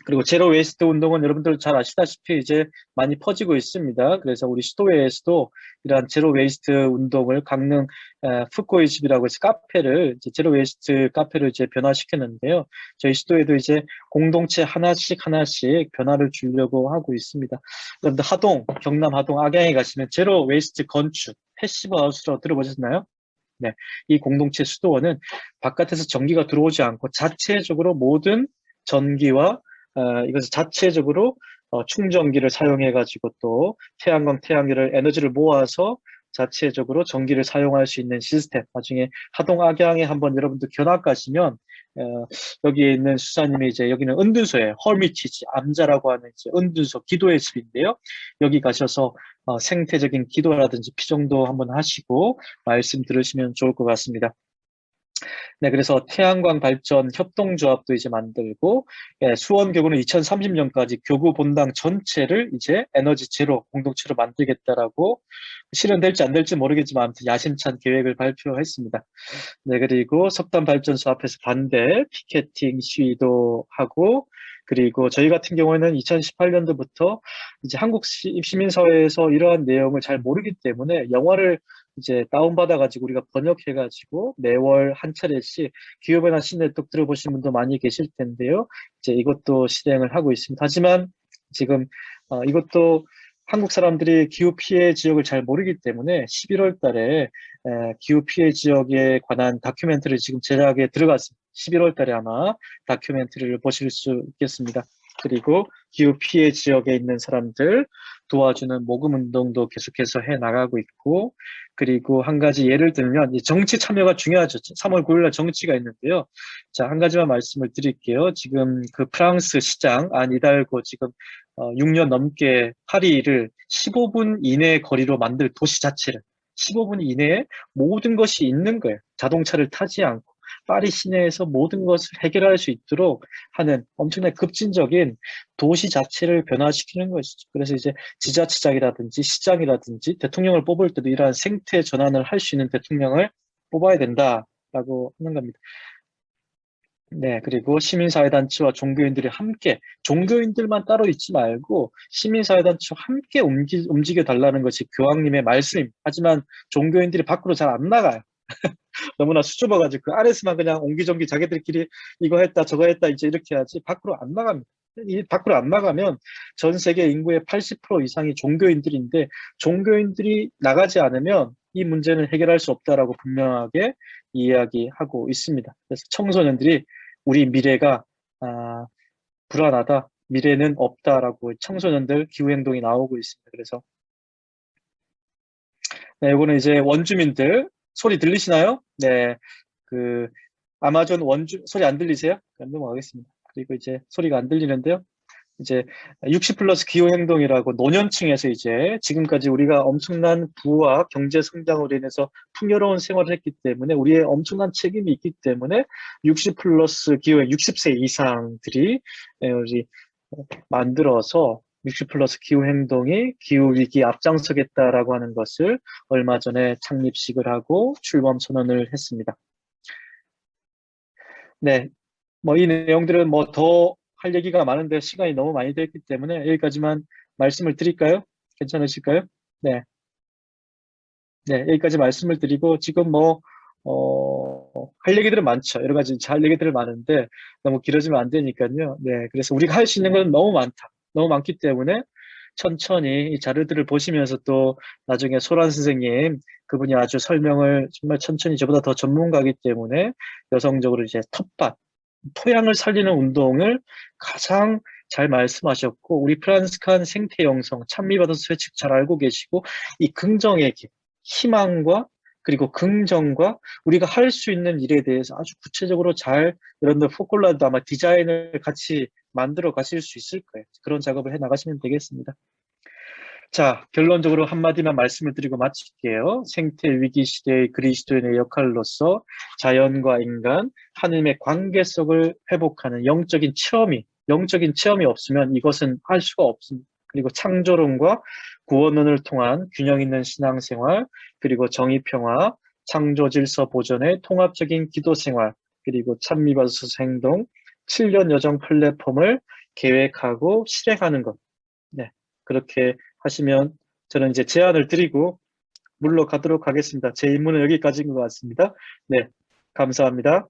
그리고 제로 웨이스트 운동은 여러분들 잘 아시다시피 이제 많이 퍼지고 있습니다. 그래서 우리 수도회에서도 이러한 제로 웨이스트 운동을 강릉 푸코의 집이라고 해서 제로 웨이스트 카페를 이제 변화시켰는데요. 저희 수도회도 이제 공동체 하나씩 변화를 주려고 하고 있습니다. 여러분들 경남 하동 악양에 가시면 제로 웨이스트 건축 패시브 하우스로 들어보셨나요? 네, 이 공동체 수도원은 바깥에서 전기가 들어오지 않고 자체적으로 모든 전기와 이것을 자체적으로 충전기를 사용해가지고 또 태양광, 에너지를 모아서 자체적으로 전기를 사용할 수 있는 시스템. 나중에 하동 악양에 한번 여러분들 견학 가시면 여기에 있는 수사님이 이제 여기는 은둔소예요. 헐미티지, 암자라고 하는 이제 은둔소, 기도의 집인데요. 여기 가셔서 생태적인 기도라든지 피정도 한번 하시고 말씀 들으시면 좋을 것 같습니다. 네, 그래서 태양광 발전 협동조합도 이제 만들고, 수원교구는 2030년까지 교구 본당 전체를 이제 에너지 제로 공동체로 만들겠다라고 실현될지 안 될지 모르겠지만 아무튼 야심찬 계획을 발표했습니다. 네, 그리고 석탄 발전소 앞에서 반대 피켓팅 시위도 하고, 그리고 저희 같은 경우에는 2018년도부터 이제 한국 시민사회에서 이러한 내용을 잘 모르기 때문에 영화를 이제 다운받아가지고 우리가 번역해가지고 매월 한 차례씩 기후변화 시네톡 들어보신 분도 많이 계실 텐데요. 이제 이것도 실행을 하고 있습니다. 하지만 지금 이것도 한국 사람들이 기후 피해 지역을 잘 모르기 때문에 11월 달에 기후 피해 지역에 관한 다큐멘터리를 지금 제작에 들어갔습니다. 11월 달에 아마 다큐멘터리를 보실 수 있겠습니다. 그리고 기후 피해 지역에 있는 사람들 도와주는 모금 운동도 계속해서 해 나가고 있고, 그리고 한 가지 예를 들면 정치 참여가 중요하죠. 3월 9일 날 정치가 있는데요. 자, 한 가지만 말씀을 드릴게요. 지금 그 프랑스 시장 안 이달고 지금 6년 넘게 파리를 15분 이내 거리로 만들 도시 자체를 15분 이내에 모든 것이 있는 거예요. 자동차를 타지 않고 파리 시내에서 모든 것을 해결할 수 있도록 하는 엄청나게 급진적인 도시 자체를 변화시키는 것이죠. 그래서 이제 지자체장이라든지 시장이라든지 대통령을 뽑을 때도 이러한 생태 전환을 할 수 있는 대통령을 뽑아야 된다라고 하는 겁니다. 네, 그리고 시민사회단체와 종교인들이 함께, 종교인들만 따로 있지 말고 시민사회단체와 함께 움직여 달라는 것이 교황님의 말씀입니다. 하지만 종교인들이 밖으로 잘 안 나가요. 너무나 수줍어가지고 그 안에서만 그냥 옹기종기 자기들끼리 이거 했다 저거 했다 이제 이렇게 하지 밖으로 안 나갑니다. 이 밖으로 안 나가면 전 세계 인구의 80% 이상이 종교인들인데 종교인들이 나가지 않으면 이 문제는 해결할 수 없다라고 분명하게 이야기하고 있습니다. 그래서 청소년들이 우리 미래가 불안하다, 미래는 없다라고 청소년들 기후행동이 나오고 있습니다. 그래서 네, 이거는 이제 원주민들 소리 들리시나요? 네, 그 아마존 소리 안 들리세요? 넘어가겠습니다. 그리고 이제 소리가 안 들리는데요. 이제 60 플러스 기후행동이라고 노년층에서 이제 지금까지 우리가 엄청난 부와 경제 성장으로 인해서 풍요로운 생활을 했기 때문에 우리의 엄청난 책임이 있기 때문에 60 플러스 기후행 60세 이상들이 우리 만들어서 60 플러스 기후행동이 기후위기 앞장서겠다라고 하는 것을 얼마 전에 창립식을 하고 출범 선언을 했습니다. 네, 뭐 이 내용들은 뭐 더 할 얘기가 많은데 시간이 너무 많이 됐기 때문에 여기까지만 말씀을 드릴까요? 괜찮으실까요? 네, 네, 여기까지 말씀을 드리고 지금 뭐 할 얘기들은 많죠. 여러 가지 할 얘기들은 많은데 너무 길어지면 안 되니까요. 네, 그래서 우리가 할 수 있는 건 너무 많다. 너무 많기 때문에 천천히 이 자료들을 보시면서 또 나중에 소란 선생님 그분이 아주 설명을 정말 천천히 저보다 더 전문가이기 때문에 여성적으로 이제 텃밭, 토양을 살리는 운동을 가장 잘 말씀하셨고 우리 프란스칸 생태 영성 찬미받아서 회칙 잘 알고 계시고 이 긍정의 길, 희망과 그리고 긍정과 우리가 할 수 있는 일에 대해서 아주 구체적으로 잘 여러분들 포콜라도 아마 디자인을 같이 만들어 가실 수 있을 거예요. 그런 작업을 해 나가시면 되겠습니다. 자, 결론적으로 한마디만 말씀을 드리고 마칠게요. 생태 위기 시대의 그리스도인의 역할로서 자연과 인간, 하느님의 관계 속을 회복하는 영적인 체험이 없으면 이것은 할 수가 없습니다. 그리고 창조론과 구원론을 통한 균형 있는 신앙생활, 그리고 정의평화, 창조 질서 보존의 통합적인 기도 생활, 그리고 찬미받으소서 행동, 7년 여정 플랫폼을 계획하고 실행하는 것. 네, 그렇게 하시면 저는 이제 제안을 드리고 물러가도록 하겠습니다. 제 임무는 여기까지인 것 같습니다. 네, 감사합니다.